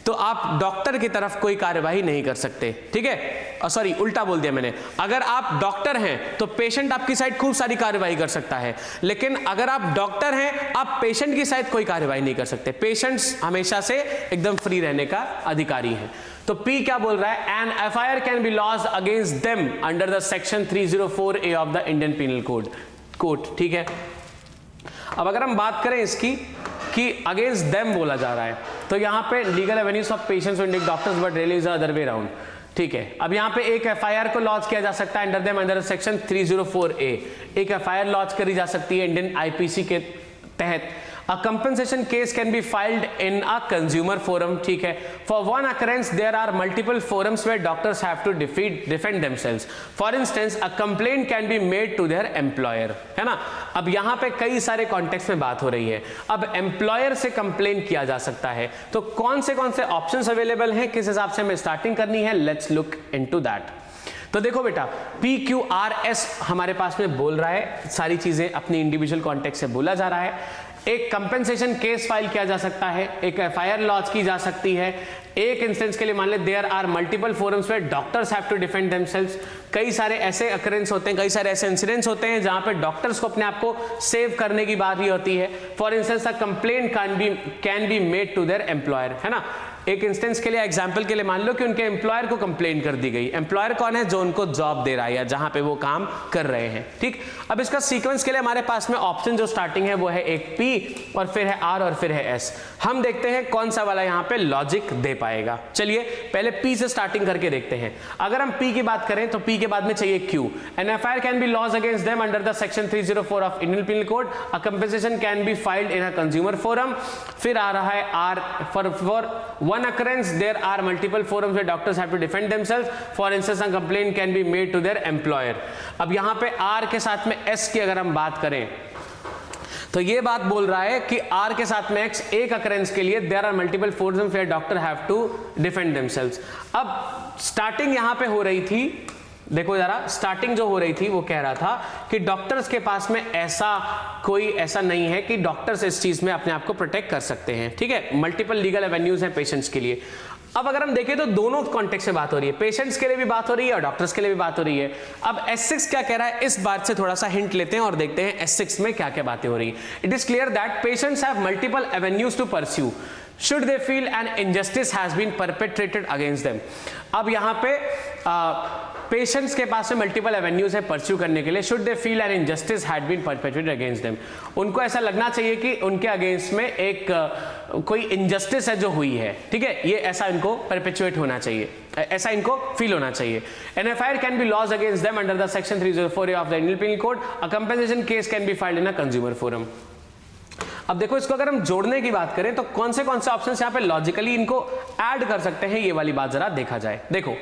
तो आप डॉक्टर की तरफ कोई कार्यवाही नहीं कर सकते। ठीक है, सॉरी उल्टा बोल दिया मैंने। अगर आप डॉक्टर हैं तो पेशेंट आपकी साइड खूब सारी कार्यवाही कर सकता है, लेकिन अगर आप डॉक्टर हैं आप पेशेंट की साइड कोई कार्यवाही नहीं कर सकते। पेशेंट्स हमेशा से एकदम फ्री रहने का अधिकारी हैं। तो P क्या बोल रहा है, an FIR can be lodged against them under the section 304A of the Indian penal code. ठीक है, अब अगर हम बात करें इसकी कि अगेंस्ट देम बोला जा रहा है तो यहां पे legal avenues of patients Indic doctors but really is other way round. ठीक है, अब यहां पे एक FIR को लॉन्च किया जा सकता है under them under section 304A। एक FIR लॉन्च करी जा सकती है इंडियन IPC के तहत। A compensation case can be filed in a consumer forum. ठीक है, for one occurrence there are multiple forums where doctors have to defend themselves. For instance, a complaint can be made to their employer. है ना। अब यहाँ पे कई सारे context में बात हो रही है। अब एम्प्लॉयर से कंप्लेन किया जा सकता है, तो कौन से ऑप्शंस अवेलेबल हैं, किस हिसाब से हमें स्टार्टिंग करनी है, लेट्स लुक इनटू दैट। तो देखो बेटा P, Q, R, S हमारे पास में बोल रहा है, सारी चीजें अपनी इंडिविजुअल कॉन्टेक्स्ट से बोला जा रहा है। एक कंपेंसेशन केस फाइल किया जा सकता है, एक FIR लॉन्च की जा सकती है। एक इंस्टेंस के लिए मान ले there are multiple forums where doctors have to defend themselves. कई सारे ऐसे अकरेंस होते हैं, कई सारे ऐसे इंसिडेंट्स होते हैं जहां पे डॉक्टर्स को अपने आप को सेव करने की बात ही होती है। For instance a complaint can be made to their employer, है ना। एक इंस्टेंस के लिए एग्जांपल के लिए मान लो कि उनके एम्प्लॉयर को कंप्लेंट कर दी गई। एम्प्लॉयर कौन है, जो उनको जॉब दे रहा है या जहां पे वो काम कर रहे हैं। ठीक, अब इसका सीक्वेंस के लिए हमारे पास में ऑप्शन जो स्टार्टिंग है वो है एक P और फिर है R और फिर है S। हम देखते हैं कौन सा वाला यहाँ पे लॉजिक दे पाएगा। चलिए पहले P से स्टार्टिंग करके देखते हैं। अगर हम P की बात करें तो P के बाद में चाहिए Q। An FIR can be lodged against them under the section 304 of Indian penal code. A compensation can be filed in a consumer forum. फिर आ रहा है R for one occurrence there are multiple forums where doctors have to defend themselves. For instance a complaint can be made to their employer. अब यहाँ पे R के साथ में S की अगर हम बात करें तो ये बात बोल रहा है कि R के साथ में X एक अकरेंस के लिए there are multiple forums where doctor have to defend themselves. अब स्टार्टिंग यहां पे हो रही थी, देखो जरा, स्टार्टिंग जो हो रही थी वो कह रहा था कि डॉक्टर्स के पास में ऐसा नहीं है कि डॉक्टर्स इस चीज में अपने आप को प्रोटेक्ट कर सकते हैं, ठीक है, मल्टीपल लीगल एवेन्यूज हैं पेशेंट्स के लिए। अब अगर हम देखें तो दोनों कॉन्टेक्स्ट में बात हो रही है, पेशेंट्स के लिए भी बात हो रही है और डॉक्टर्स के लिए भी बात हो रही है। अब S6 क्या कह रहा है, इस बात से थोड़ा सा हिंट लेते हैं और देखते हैं S6 में क्या क्या बातें हो रही है। It is clear that patients have multiple avenues to pursue should they feel an injustice has been perpetrated against them। अब यहां पे पेशेंट्स के पास में मल्टीपल एवेन्यूज है परस्यू करने के लिए। Should they feel an injustice had been perpetrated against them, उनको ऐसा लगना चाहिए कि उनके अगेंस्ट में एक कोई इनजस्टिस है जो हुई है, ठीक है, ये ऐसा इनको परपेचुएट होना चाहिए, ऐसा इनको फील होना चाहिए। An FIR can be lodged against them under the section 304A of the Indian penal code. A compensation case can be filed in a consumer forum. अब देखो, इसको अगर हम जोड़ने की बात करें तो कौन से ऑप्शन यहां पे लॉजिकली इनको ऐड कर सकते हैं, ये वाली बात जरा देखा जाए। देखो,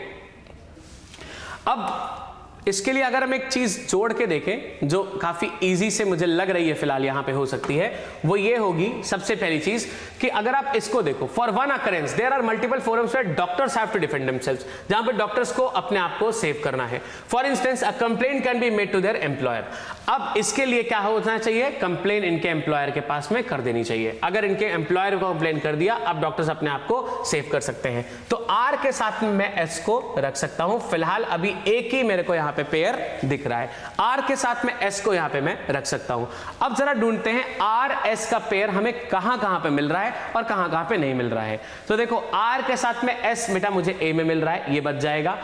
अब इसके लिए अगर हम एक चीज जोड़ के देखें जो काफी इजी से मुझे लग रही है फिलहाल यहां पे हो सकती है, वो ये होगी सबसे पहली चीज कि अगर आप इसको देखो, for one occurrence there are multiple forums where doctors have to defend themselves, जहां पे डॉक्टर्स को अपने आप को सेव करना है। For instance a complaint can be made to their employer. अब इसके लिए क्या होना चाहिए, कंप्लेन इनके एम्प्लॉयर के पास में कर देनी चाहिए। अगर इनके एम्प्लॉयर को कंप्लेन कर दिया, अब डॉक्टर्स अपने आप को सेव कर सकते हैं। तो आर के साथ में मैं एस को रख सकता हूं, फिलहाल अभी एक ही मेरे को यहां पे पेयर दिख रहा है, आर के साथ में एस को यहां पे मैं रख सकता हूं। अब जरा ढूंढते हैं आर एस का पेयर हमें कहां कहां पे मिल रहा है और कहां कहां पे नहीं मिल रहा है। तो देखो, आर के साथ में एस बेटा मुझे ए में मिल रहा है, ये बच जाएगा।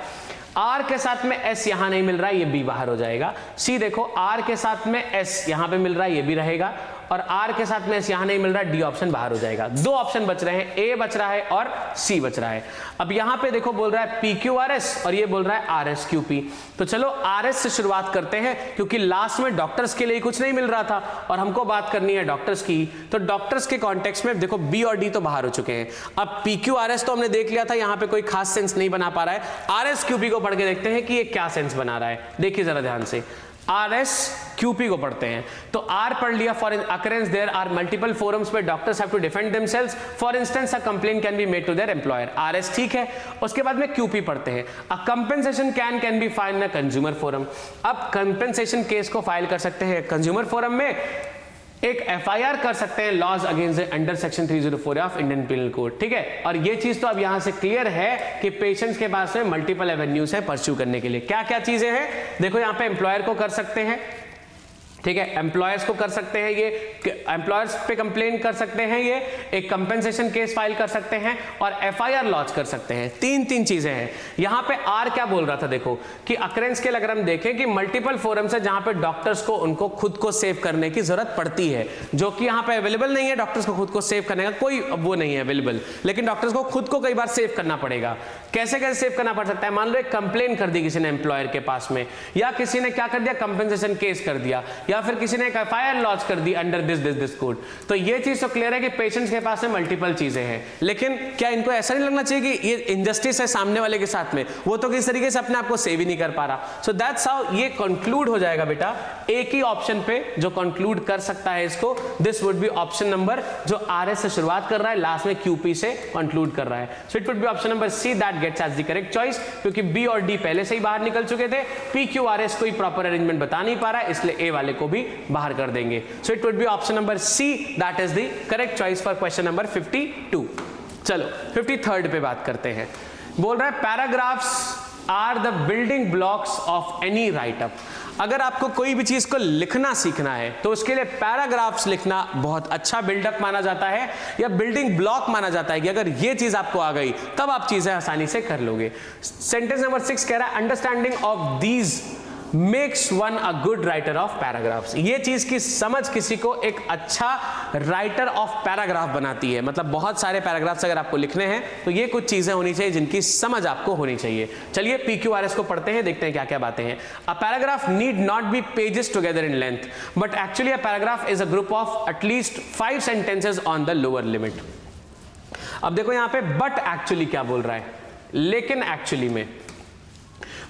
आर के साथ में एस यहां नहीं मिल रहा है, ये बी बाहर हो जाएगा। सी देखो, आर के साथ में एस यहां पे मिल रहा है, ये भी रहेगा, और आर के साथ में एस यहां नहीं मिल रहा है, डी ऑप्शन बाहर हो जाएगा। दो ऑप्शन बच रहे हैं, ए बच रहा है और सी बच रहा है। अब यहां पे देखो बोल रहा है पी क्यू आर एस और ये बोल रहा है आर एस क्यू पी। तो चलो आर एस से शुरुआत करते हैं, क्योंकि लास्ट में डॉक्टर्स के लिए कुछ नहीं मिल रहा था और हमको बात करनी है डॉक्टर्स की। तो डॉक्टर्स के कॉन्टेक्स्ट में देखो बी और डी तो बाहर हो चुके हैं। अब पी क्यू आर एस तो हमने देख लिया था, यहां पे कोई खास सेंस नहीं बना पा रहा है। आर एस क्यू पी को पढ़ के देखते हैं कि ये क्या सेंस बना रहा है। देखिए जरा ध्यान से, आर एस क्यूपी को पढ़ते हैं। तो आर पढ़ लिया, for occurrence there are multiple forums where doctors have to defend themselves, for instance a complaint can be made to their employer, R S ठीक है। उसके बाद में क्यूपी पढ़ते हैं, a compensation can be filed in a consumer forum. अब compensation case को file कर सकते हैं कंज्यूमर फोरम में, एक एफआईआर कर सकते हैं lodged against under section 304 of Indian penal code, ठीक है। और ये चीज तो अब यहां से क्लियर है कि पेशेंट्स के पास में मल्टीपल एवेन्यूज है परस्यू करने के लिए। क्या क्या चीजें हैं देखो, यहां पे एम्प्लॉयर को कर सकते हैं, ठीक है, एम्प्लॉयर्स को कर सकते हैं, ये एम्प्लॉयर्स पे कंप्लेन कर सकते हैं, ये एक कंपेंसेशन केस फाइल कर सकते हैं और एफआईआर लॉन्च कर सकते हैं। तीन चीजें हैं। यहां पे आर क्या बोल रहा था देखो, कि अकरेंस के अगर हम देखें कि मल्टीपल फोरम्स है जहां पे डॉक्टर्स को उनको खुद को सेव करने की जरूरत पड़ती है, जो कि यहां पे अवेलेबल नहीं है। डॉक्टर्स को खुद को सेव करने का कोई वो नहीं है अवेलेबल, लेकिन डॉक्टर्स को खुद को कई बार सेव करना पड़ेगा। कैसे कैसे सेव करना पड़ सकता है, मान लो एक कंप्लेन कर दी किसी ने एम्प्लॉयर के पास में, या किसी ने क्या कर दिया, कंपेंसेशन केस कर दिया, या फिर किसी ने एक एफआईआर लॉन्च कर दी अंडर दिस कोड। तो ये चीज तो क्लियर है कि पेशेंट्स के पास में मल्टीपल चीजें हैं, लेकिन क्या इनको ऐसा नहीं लगना चाहिए कि ये इनजस्टिस है सामने वाले के साथ में, वो तो किस तरीके से अपने आप को सेव ही नहीं कर पा रहा। सो दैट्स हाउ ये कंक्लूड हो जाएगा बेटा, एक ही ऑप्शन पे जो कंक्लूड कर सकता है इसको, this would be option number, जो आरएस से शुरुआत कर रहा है लास्ट में क्यूपी से कंक्लूड कर रहा है। So it would be option number C that gets as the correct choice, क्योंकि बी और डी पहले से ही बाहर निकल चुके थे, पी क्यू आर एस कोई प्रॉपर अरेंजमेंट बता नहीं पा रहा है, इसलिए ए वाले को भी बाहर कर देंगे। सो it would be option number C that is the correct choice for question number 52। चलो 53rd पे बात करते हैं। बोल रहा है paragraphs are the building blocks of any write up. अगर आपको कोई भी चीज को लिखना सीखना है तो उसके लिए पैराग्राफ्स लिखना बहुत अच्छा बिल्डअप माना जाता है, या बिल्डिंग ब्लॉक माना जाता है कि अगर ये चीज आपको आ गई तब आप चीजें आसानी से कर लोगे। सेंटेंस नंबर 6 कह रहा है understanding of these makes one a good writer of paragraphs. ये चीज की समझ किसी को एक अच्छा राइटर ऑफ पैराग्राफ बनाती है। मतलब बहुत सारे पैराग्राफ्स अगर आपको लिखने हैं तो ये कुछ चीजें होनी चाहिए जिनकी समझ आपको होनी चाहिए। चलिए PQRS को पढ़ते हैं, देखते हैं क्या क्या बातें हैं। A paragraph need not be pages together in length, but actually a paragraph is a group of at least 5 sentences on the lower limit. अब देखो यहां पे बट एक्चुअली क्या बोल रहा है, लेकिन एक्चुअली में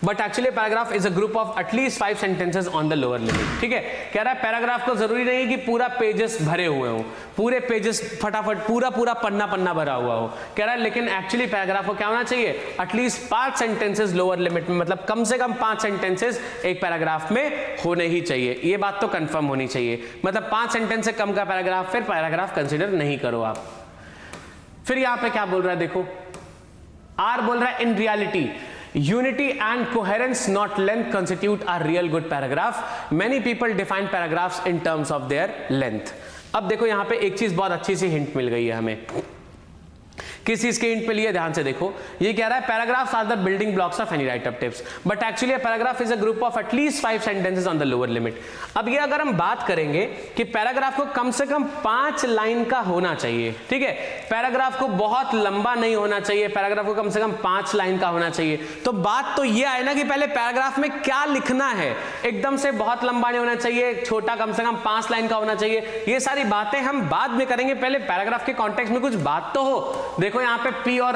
but actually paragraph is a group of at least 5 sentences on the lower limit. ठीक है, कह रहा है पैराग्राफ को जरूरी नहीं कि पूरा पेजेस भरे हुए हो, पूरे पेजेस फटाफट पूरा पन्ना भरा हुआ हो, कह रहा है लेकिन एक्चुअली पैराग्राफ को क्या होना चाहिए, एटलीस्ट 5 सेंटेंसेस लोअर लिमिट में, मतलब कम से कम 5 सेंटेंसेस एक पैराग्राफ में होने ही चाहिए। ये बात तो कंफर्म होनी चाहिए, मतलब 5 सेंटेंस से कम का पैराग्राफ फिर पैराग्राफ कंसीडर नहीं करो आप। फिर यहां पे क्या बोल रहा है देखो, आर बोल रहा है in reality unity and coherence not length constitute a real good paragraph. Many people define paragraphs in terms of their length. अब देखो यहां पे एक चीज बहुत अच्छी सी हिंट मिल गई है हमें। किस चीज के हिंट पे लिए, ध्यान से देखो, ये कह रहा है paragraphs are the building blocks of any write up tips, but actually paragraph is a group of at least 5 sentences on the lower limit. अब ये अगर हम बात करेंगे कि पैराग्राफ को कम से कम 5 लाइन का होना चाहिए, ठीक है, पैराग्राफ को बहुत लंबा नहीं होना चाहिए, पैराग्राफ को कम से कम 5 लाइन का होना चाहिए, तो बात तो ये आए ना कि पहले पैराग्राफ में क्या लिखना है, एकदम से बहुत लंबा नहीं होना चाहिए, छोटा कम से कम 5 लाइन का होना चाहिए, ये सारी बातें हम बाद में करेंगे, पहले पैराग्राफ के कॉन्टेक्स्ट में कुछ बात तो हो। देखो यहां पे पी और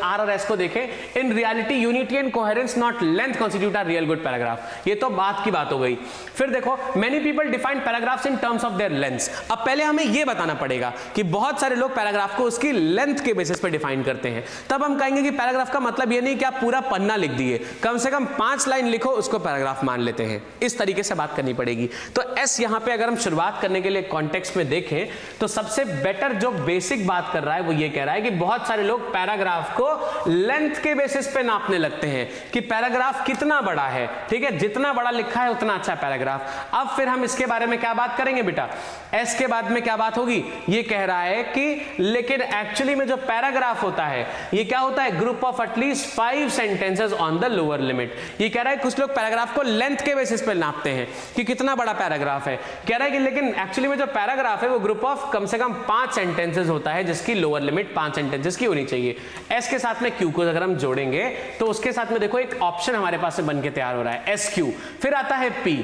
आर और एस को देखें, in reality unity and coherence not length constitute a real good paragraph, ये तो बात की बात हो गई। फिर देखो many people define paragraphs in terms of their lengths. अब पहले हमें यह बताना पड़ेगा कि बहुत सारे लोग पैराग्राफ को उसकी लेंथ के बेसिस पर डिफाइन करते हैं, तब हम कहेंगे कि पैराग्राफ का मतलब यह नहीं कि आप पूरा पन्ना लिख दिए, कम से कम 5 लाइन लिखो, उसको पैराग्राफ मान लेते हैं। इस तरीके से बात करनी पड़ेगी। तो एस यहां पे अगर हम शुरुआत करने के लिए कॉन्टेक्स्ट में देखें तो सबसे बेटर जो बेसिक बात कर रहा है वो ये कह रहा है कि बहुत सारे लोग पैराग्राफ को लेंथ के बेसिस पे नापने लगते हैं कि पैराग्राफ कितना बड़ा है, ठीक है, जितना बड़ा लिखा है उतना अच्छा पैराग्राफ। अब फिर हम इसके बारे में क्या बात करेंगे बेटा, एस के बाद में क्या बात होगी, ये कह रहा है कि लेकिन एक्चुअली में जो पैराग्राफ होता है ये क्या होता है, group of at least 5 sentences on the lower limit. ये कह रहा है कुछ लोग पैराग्राफ को लेंथ के बेसिस पे नापते हैं कि कितना बड़ा पैराग्राफ है, कह रहा है कि लेकिन एक्चुअली में जो पैराग्राफ है वो ग्रुप ऑफ कम से कम 5 सेंटेंसेस होता है, जिसकी लोअर लिमिट 5 सेंटेंसेस की होनी चाहिए। एस के साथ में क्यू को अगर हम जोड़ेंगे तो उसके साथ में देखो एक ऑप्शन हमारे पास से बन के तैयार हो रहा है, एस क्यू। फिर आता है पी।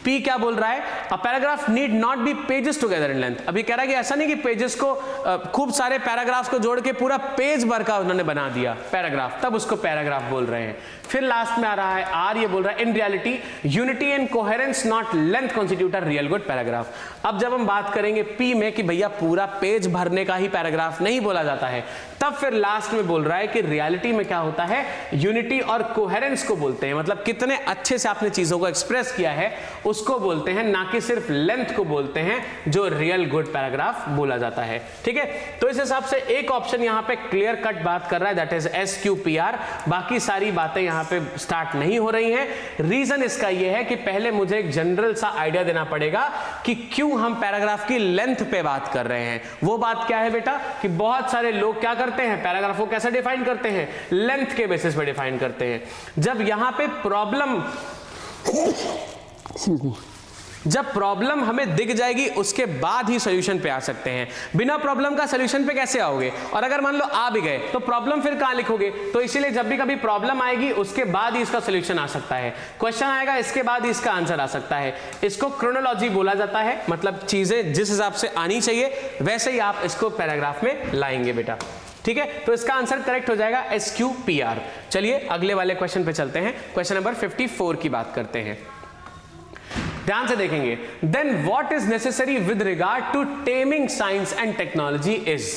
पी क्या बोल रहा है, a paragraph need not be pages together in length. अभी कह रहा है कि ऐसा नहीं कि पेजेस को खूब सारे पैराग्राफ्स को जोड़ के पूरा पेज भर का उन्होंने बना दिया पैराग्राफ, तब उसको पैराग्राफ बोल रहे हैं। फिर लास्ट में आ रहा है आर, ये बोल रहा है in reality unity and coherence not length constitute a real good paragraph. अब जब हम बात करेंगे पी में कि भैया पूरा पेज भरने का ही पैराग्राफ नहीं बोला जाता है, तब फिर लास्ट में बोल रहा है कि रियलिटी में क्या होता है, यूनिटी और कोहेरेंस को बोलते हैं, मतलब कितने अच्छे से आपने चीजों को एक्सप्रेस किया है उसको बोलते हैं, ना कि सिर्फ लेंथ को बोलते हैं, जो रियल गुड पैराग्राफ बोला जाता है। ठीक है, तो इस हिसाब से एक ऑप्शन यहां पे क्लियर कट बात कर रहा है, that is S Q P R. बाकी सारी बातें यहां पे स्टार्ट नहीं हो रही हैं। रीजन इसका यह है कि पहले मुझे एक जनरल सा आइडिया देना पड़ेगा कि क्यों हम पैराग्राफ की लेंथ पे बात कर रहे हैं। वो बात क्या है बेटा, कि बहुत सारे लोग क्या करते हैं, पैराग्राफ को कैसे डिफाइन करते हैं, लेंथ के बेसिस पे डिफाइन करते हैं। जब यहां पे प्रॉब्लम हमें दिख जाएगी उसके बाद ही सॉल्यूशन पे आ सकते हैं। बिना प्रॉब्लम का सॉल्यूशन पे कैसे आओगे, और अगर मान लो आ भी गए तो प्रॉब्लम फिर कहां लिखोगे। तो इसीलिए जब भी कभी प्रॉब्लम आएगी उसके बाद ही इसका सॉल्यूशन आ सकता है, क्वेश्चन आएगा इसके बाद ही इसका आंसर आ सकता है। इसको क्रोनोलॉजी बोला जाता है, मतलब चीजें जिस हिसाब से आनी चाहिए वैसे ही आप इसको पैराग्राफ में लाएंगे बेटा। ठीक है, तो इसका आंसर करेक्ट हो जाएगा एस क्यू पी आर। चलिए अगले वाले क्वेश्चन पे चलते हैं, क्वेश्चन नंबर 54 की बात करते हैं। ध्यान से देखेंगे, then what is necessary with regard to taming science and technology is.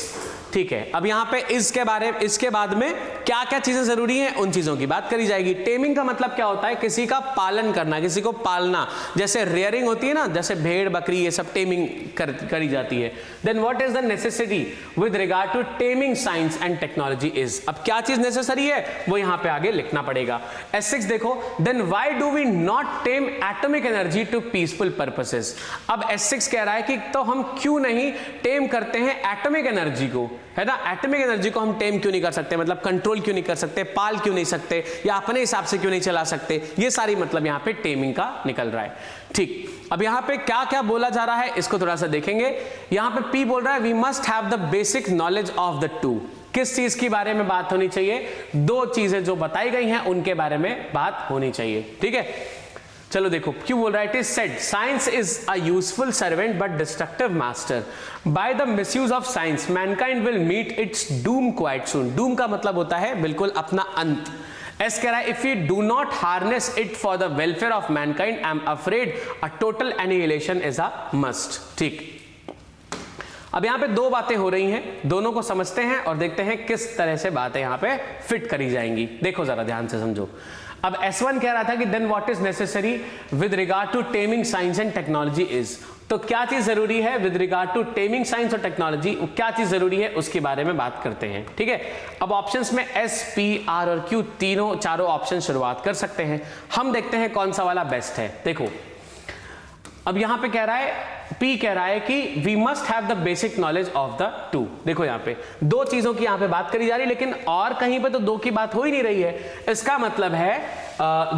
ठीक है, अब यहां पे इसके बाद में क्या क्या चीजें जरूरी हैं उन चीजों की बात करी जाएगी। टेमिंग का मतलब क्या होता है, किसी का पालन करना, किसी को पालना, जैसे रेयरिंग होती है ना, जैसे भेड़ बकरी ये सब टेमिंग करी जाती है। Then what is the necessity with regard to taming science and technology is. अब क्या चीज नेसेसरी है वो यहां पे आगे लिखना पड़ेगा। S6 देखो, then why do we not tame atomic energy to peaceful purposes. अब S6 कह रहा है कि तो हम क्यों नहीं टेम करते हैं एटॉमिक एनर्जी को, है ना, एटॉमिक एनर्जी को हम टेम क्यों नहीं कर सकते, मतलब कंट्रोल क्यों नहीं कर सकते, पाल क्यों नहीं सकते, या अपने हिसाब से क्यों नहीं चला सकते। ये सारी मतलब यहां पे टेमिंग का निकल रहा है। ठीक, अब यहां पे क्या क्या बोला जा रहा है इसको थोड़ा सा देखेंगे। यहां पे पी बोल रहा है we must have the basic knowledge of the two. किस चीज के बारे में बात होनी चाहिए, दो चीजें जो बताई गई हैं उनके बारे में बात होनी चाहिए। ठीक है, चलो देखो क्यों बोल रहा है, it is said science is a useful servant but destructive master. By the misuse of science mankind will meet its doom quite soon. Doom का मतलब होता है बिल्कुल अपना अंत। एस कह रहा है if you do not harness it for the welfare of Mankind I am afraid a total annihilation is a must. ठीक, अब यहां पे दो बातें हो रही हैं, दोनों को समझते हैं और देखते हैं किस तरह से बातें यहां पे फिट करी जाएंगी। देखो जरा ध्यान से समझो। अब S1 कह रहा था कि then what is necessary with regard to taming science and technology is, तो क्या चीज जरूरी है with regard to taming science और टेक्नोलॉजी, क्या चीज जरूरी है उसके बारे में बात करते हैं। ठीक है, अब ऑप्शंस में S, P, R और Q तीनों चारों ऑप्शन शुरुआत कर सकते हैं। हम देखते हैं कौन सा वाला बेस्ट है। देखो अब यहां पे कह रहा है P कह रहा है कि we must have the basic knowledge of the two. देखो यहां पे दो चीजों की यहां पे बात करी जा रही है, लेकिन और कहीं पे तो दो की बात हो ही नहीं रही है। इसका मतलब है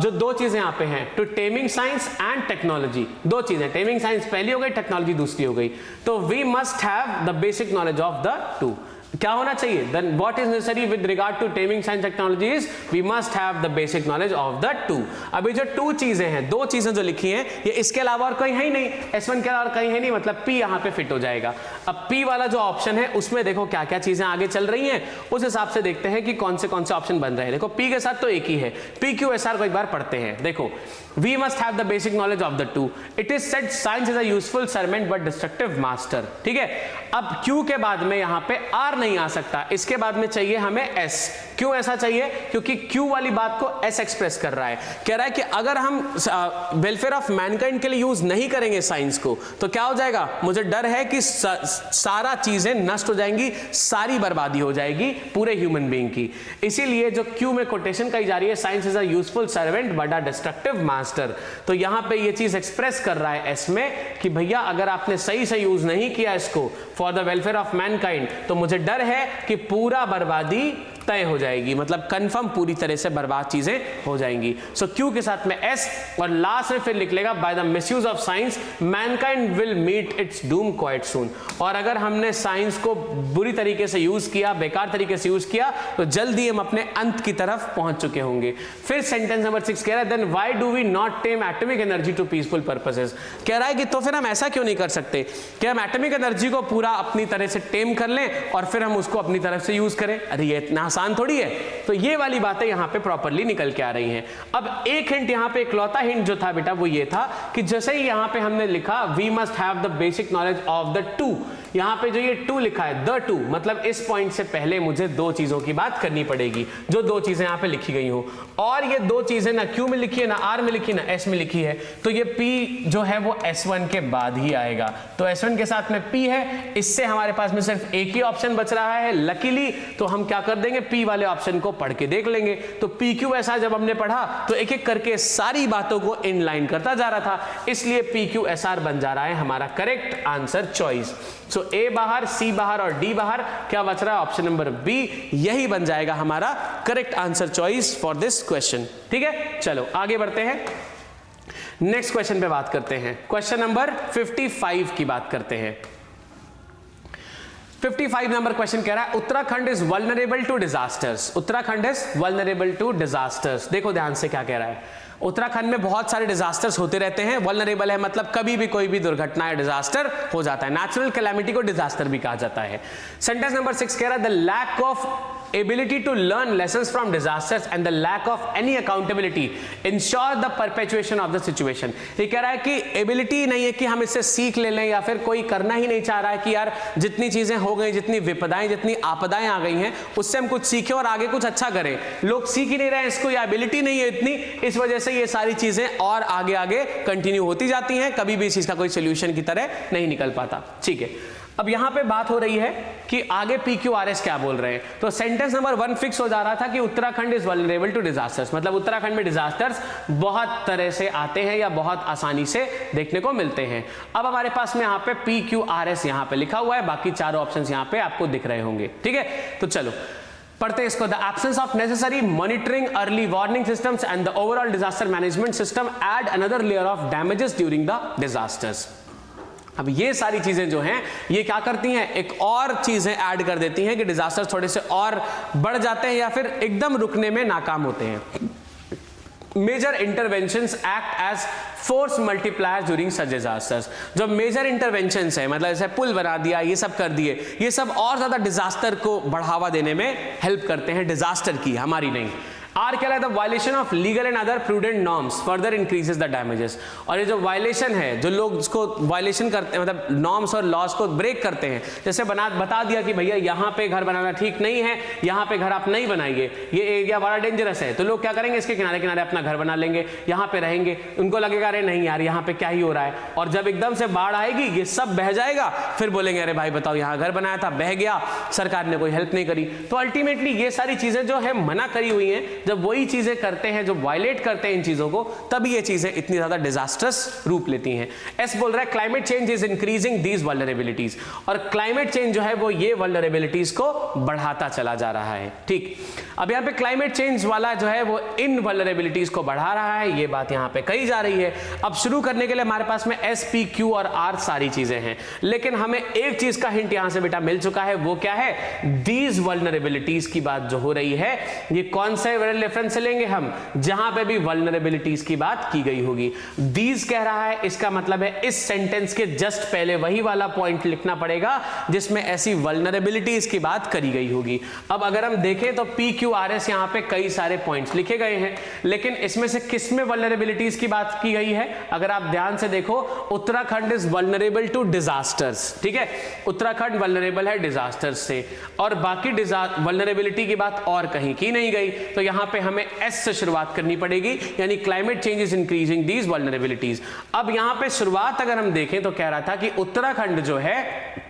जो दो चीजें यहां पे हैं, two taming science and technology, दो चीजें, टेमिंग साइंस पहली हो गई, टेक्नोलॉजी दूसरी हो गई, तो we must have the basic knowledge of the two. क्या होना चाहिए, then what is necessary with regard to taming science technology is we must have the basic knowledge of the two. अभी जो टू चीजें हैं, दो चीजें जो लिखी हैं, ये इसके अलावा और कहीं है ही नहीं, S1 के अलावा और कहीं है नहीं, मतलब P यहां पे फिट हो जाएगा। अब P वाला जो ऑप्शन है उसमें देखो क्या क्या चीजें आगे चल रही हैं, उस हिसाब से देखते हैं कि कौन से ऑप्शन बन रहे हैं। देखो P के साथ तो एक ही है, PQSR को एक बार पढ़ते हैं। देखो we must have the basic knowledge of the two, it is said science is a useful servant but destructive master. ठीक है, अब Q के बाद में यहां पे R नहीं आ सकता, इसके बाद में चाहिए हमें S। क्यों ऐसा चाहिए, क्योंकि Q वाली बात को S एक्सप्रेस कर रहा है, कह रहा है कि अगर हम वेलफेयर ऑफ मैनकाइंड के लिए यूज नहीं करेंगे साइंस को तो क्या हो जाएगा, मुझे डर है कि सारा चीजें नष्ट हो जाएंगी, सारी बर्बादी हो जाएगी पूरे ह्यूमन बीइंग की। इसीलिए जो Q में कोटेशन कही जा रही है, science is a useful servant but a destructive master, तो यहां पे ये चीज एक्सप्रेस कर रहा है S में कि भैया अगर आपने सही से यूज नहीं किया इसको for the welfare of Mankind तो मुझे डर है कि पूरा बर्बादी तय हो जाएगी, मतलब कंफर्म पूरी तरह से बर्बाद चीजें हो जाएंगी। सो Q के साथ में S और लास्ट में फिर लिख लेगा by the misuse of science mankind will meet its doom quite soon. और अगर हमने साइंस को बुरी तरीके से यूज किया, बेकार तरीके से यूज किया, तो जल्दी हम अपने अंत की तरफ पहुंच चुके होंगे। फिर सेंटेंस नंबर 6 कह रहा है then why do we not tame atomic energy to peaceful purposes. कह रहा है कि तो फिर हम ऐसा क्यों नहीं कर सकते कि हम एटॉमिक एनर्जी को पूरा अपनी तरह से टेम कर लें और फिर हम उसको अपनी तरफ से यूज करें। अरे ये इतना आसान थोड़ी है। तो ये वाली बातें यहां पे प्रॉपर्ली निकल के आ रही हैं। अब एक हिंट यहां पे, इकलौता हिंट जो था बेटा वो ये था कि जैसे ही यहां पे हमने लिखा we must have the basic knowledge of the two, यहां पे जो ये टू लिखा है द टू, मतलब इस पॉइंट से पहले मुझे दो चीजों की बात करनी पड़ेगी, जो दो चीजें यहां पे लिखी गई हो, और ये दो चीजें ना Q में लिखी है, ना R में लिखी, ना S में लिखी है, तो ये P जो है वो S1 के बाद ही आएगा। तो S1 के साथ में P है, इससे हमारे पास में सिर्फ एक ही ऑप्शन बच रहा है लकीली, तो हम क्या कर देंगे, P वाले ऑप्शन को पढ़ के देख लेंगे। तो PQSR जब हमने पढ़ा तो एक एक करके सारी बातों को इनलाइन करता जा रहा था, इसलिए PQSR बन जा रहा है हमारा correct answer choice. So A बाहर, C बाहर और D बाहर, क्या बच रहा है, ऑप्शन नंबर B, यही बन जाएगा हमारा correct answer choice for this question. ठीक है, चलो आगे बढ़ते हैं, नेक्स्ट क्वेश्चन पे बात करते हैं। क्वेश्चन नंबर 55 की बात करते हैं। 55 नंबर क्वेश्चन कह रहा है Uttarakhand is vulnerable to disasters. Uttarakhand is vulnerable to disasters. देखो ध्यान से क्या कह रहा है, उत्तराखंड में बहुत सारे डिजास्टर्स होते रहते हैं। वल्नरेबल है मतलब कभी भी कोई भी दुर्घटना या डिजास्टर हो जाता है, नेचुरल कैलामिटी को डिजास्टर भी कहा जाता है। सेंटेंस नंबर 6 कह रहा है the lack of ability to learn lessons from disasters and the lack of any accountability ensure the perpetuation of the situation। ये कह रहा है कि एबिलिटी नहीं है कि हम इससे सीख ले लें, या फिर कोई करना ही नहीं चाह रहा है कि यार जितनी चीजें हो गई, जितनी विपदाएं, जितनी आपदाएं आ गई हैं, उससे हम कुछ सीखें और आगे कुछ अच्छा करें। लोग सीख ही नहीं रहे हैं इसको, या एबिलिटी नहीं है इतनी, इस वजह से ये सारी चीजें और आगे आगे कंटिन्यू होती जाती हैं, कभी भी इस चीज का कोई सोल्यूशन की तरह नहीं निकल पाता। ठीक है, अब यहां पे बात हो रही है कि आगे PQRS क्या बोल रहे हैं, तो सेंटेंस नंबर 1 फिक्स हो जा रहा था कि Uttarakhand is vulnerable to disasters, मतलब उत्तराखंड में डिजास्टर्स बहुत तरह से आते हैं या बहुत आसानी से देखने को मिलते हैं। अब हमारे पास में यहाँ पे PQRS यहाँ पे लिखा हुआ है, बाकी चारों ऑप्शंस यहाँ पे आपको दिख रहे होंगे। ठीक है, तो चलो पढ़ते हैं इसको। The absence of necessary monitoring, early warning systems and the overall disaster management system add another layer of damages during the disasters. अब ये सारी चीजें जो हैं ये क्या करती हैं, एक और चीजें ऐड कर देती हैं कि डिजास्टर थोड़े से और बढ़ जाते हैं या फिर एकदम रुकने में नाकाम होते हैं। Major interventions act as force multipliers during such disasters. जो मेजर इंटरवेंशंस है, मतलब जैसे पुल बना दिया, ये सब कर दिए, ये सब और ज्यादा डिजास्टर को बढ़ावा देने में हेल्प करते हैं, डिजास्टर की, हमारी नहीं। आर क्या है, the violation of legal and other prudent norms further increases the damages. और ये जो वायलेशन है, जो लोग इसको वायलेशन करते हैं, मतलब नॉर्म्स और लॉस को ब्रेक करते हैं, जैसे बता दिया कि भैया यहाँ पे घर बनाना ठीक नहीं है, यहाँ पे घर आप नहीं बनाइए, ये एरिया बड़ा डेंजरस है, तो लोग क्या करेंगे, इसके किनारे किनारे अपना घर बना लेंगे, यहाँ पे रहेंगे। उनको लगेगा अरे नहीं यार यहाँ पे क्या ही हो रहा है, और जब एकदम से बाढ़ आएगी ये सब बह जाएगा, फिर बोलेंगे अरे भाई बताओ यहाँ घर बनाया था बह गया, सरकार ने कोई हेल्प नहीं करी। तो अल्टीमेटली ये सारी चीजें जो है मना करी हुई हैं, जब वही चीजें करते हैं जो वायलेट करते हैं इन चीजों को, तब ये चीजें इतनी ज्यादा डिजास्टर्स रूप लेती हैं। एस बोल रहा है climate change is increasing these vulnerabilities, और क्लाइमेट चेंज जो है वो ये वल्नरेबिलिटीज को बढ़ाता चला जा रहा है। ठीक, अब यहाँ पे क्लाइमेट चेंज वाला जो है वो इन वल्नरेबिलिटीज को बढ़ा रहा है, ये बात यहाँ पे कही जा रही है। अब शुरू करने के लिए हमारे पास में एस, पी, क्यू और आर सारी चीजें हैं, लेकिन हमें एक चीज का हिंट यहां से बेटा मिल चुका है, वो क्या है, दीज वल्नरेबिलिटीज की बात जो हो रही है, ये कौन से रेफरेंस से लेंगे हम, जहां पे भी वल्नरेबिलिटीज की बात की गई होगी। दीज कह रहा है, इसका मतलब है इस सेंटेंस के जस्ट पहले वही वाला पॉइंट लिखना पड़ेगा जिसमें ऐसी वल्नरेबिलिटीज की बात करी गई होगी। अब अगर हम देखें तो पी, क्यू, आर, एस यहां पे कई सारे पॉइंट्स लिखे गए हैं, लेकिन इसमें से किस में वल्नरेबिलिटीज की बात की गई है, अगर आप ध्यान से देखो, Uttarakhand is vulnerable to disasters. ठीक है, उत्तराखंड वल्नरेबल है डिजास्टर्स से, और बाकी वल्नरेबिलिटी की बात और कहीं की नहीं गई, तो यहां पे हमें एस से शुरुआत करनी पड़ेगी, यानी climate change is increasing these vulnerabilities. अब यहां पे शुरुआत अगर हम देखें तो कह रहा था कि उत्तराखंड जो है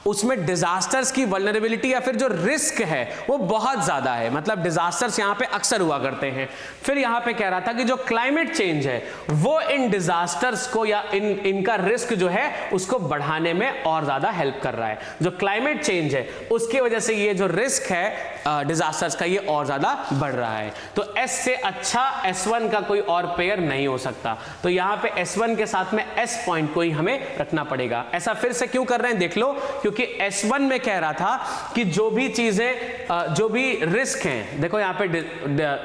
उसमें डिजास्टर्स की वल्नरेबिलिटी या फिर जो रिस्क है वो बहुत ज्यादा है, मतलब डिजास्टर्स यहां पे अक्सर हुआ करते हैं। फिर यहां पे कह रहा था कि जो क्लाइमेट चेंज है वो इन डिजास्टर्स को या इनका रिस्क जो है उसको बढ़ाने में और ज्यादा हेल्प कर रहा है। जो क्लाइमेट चेंज है उसकी वजह से ये जो रिस्क है डिजास्टर्स का ये और ज्यादा बढ़ रहा है। तो एस से अच्छा S1 का कोई और पेयर नहीं हो सकता, तो यहां पे S1 के साथ में S पॉइंट को ही हमें रखना पड़ेगा। ऐसा फिर से क्यों कर रहे हैं देख लो, क्योंकि S1 में कह रहा था कि जो भी चीजें जो भी रिस्क हैं, देखो यहाँ पे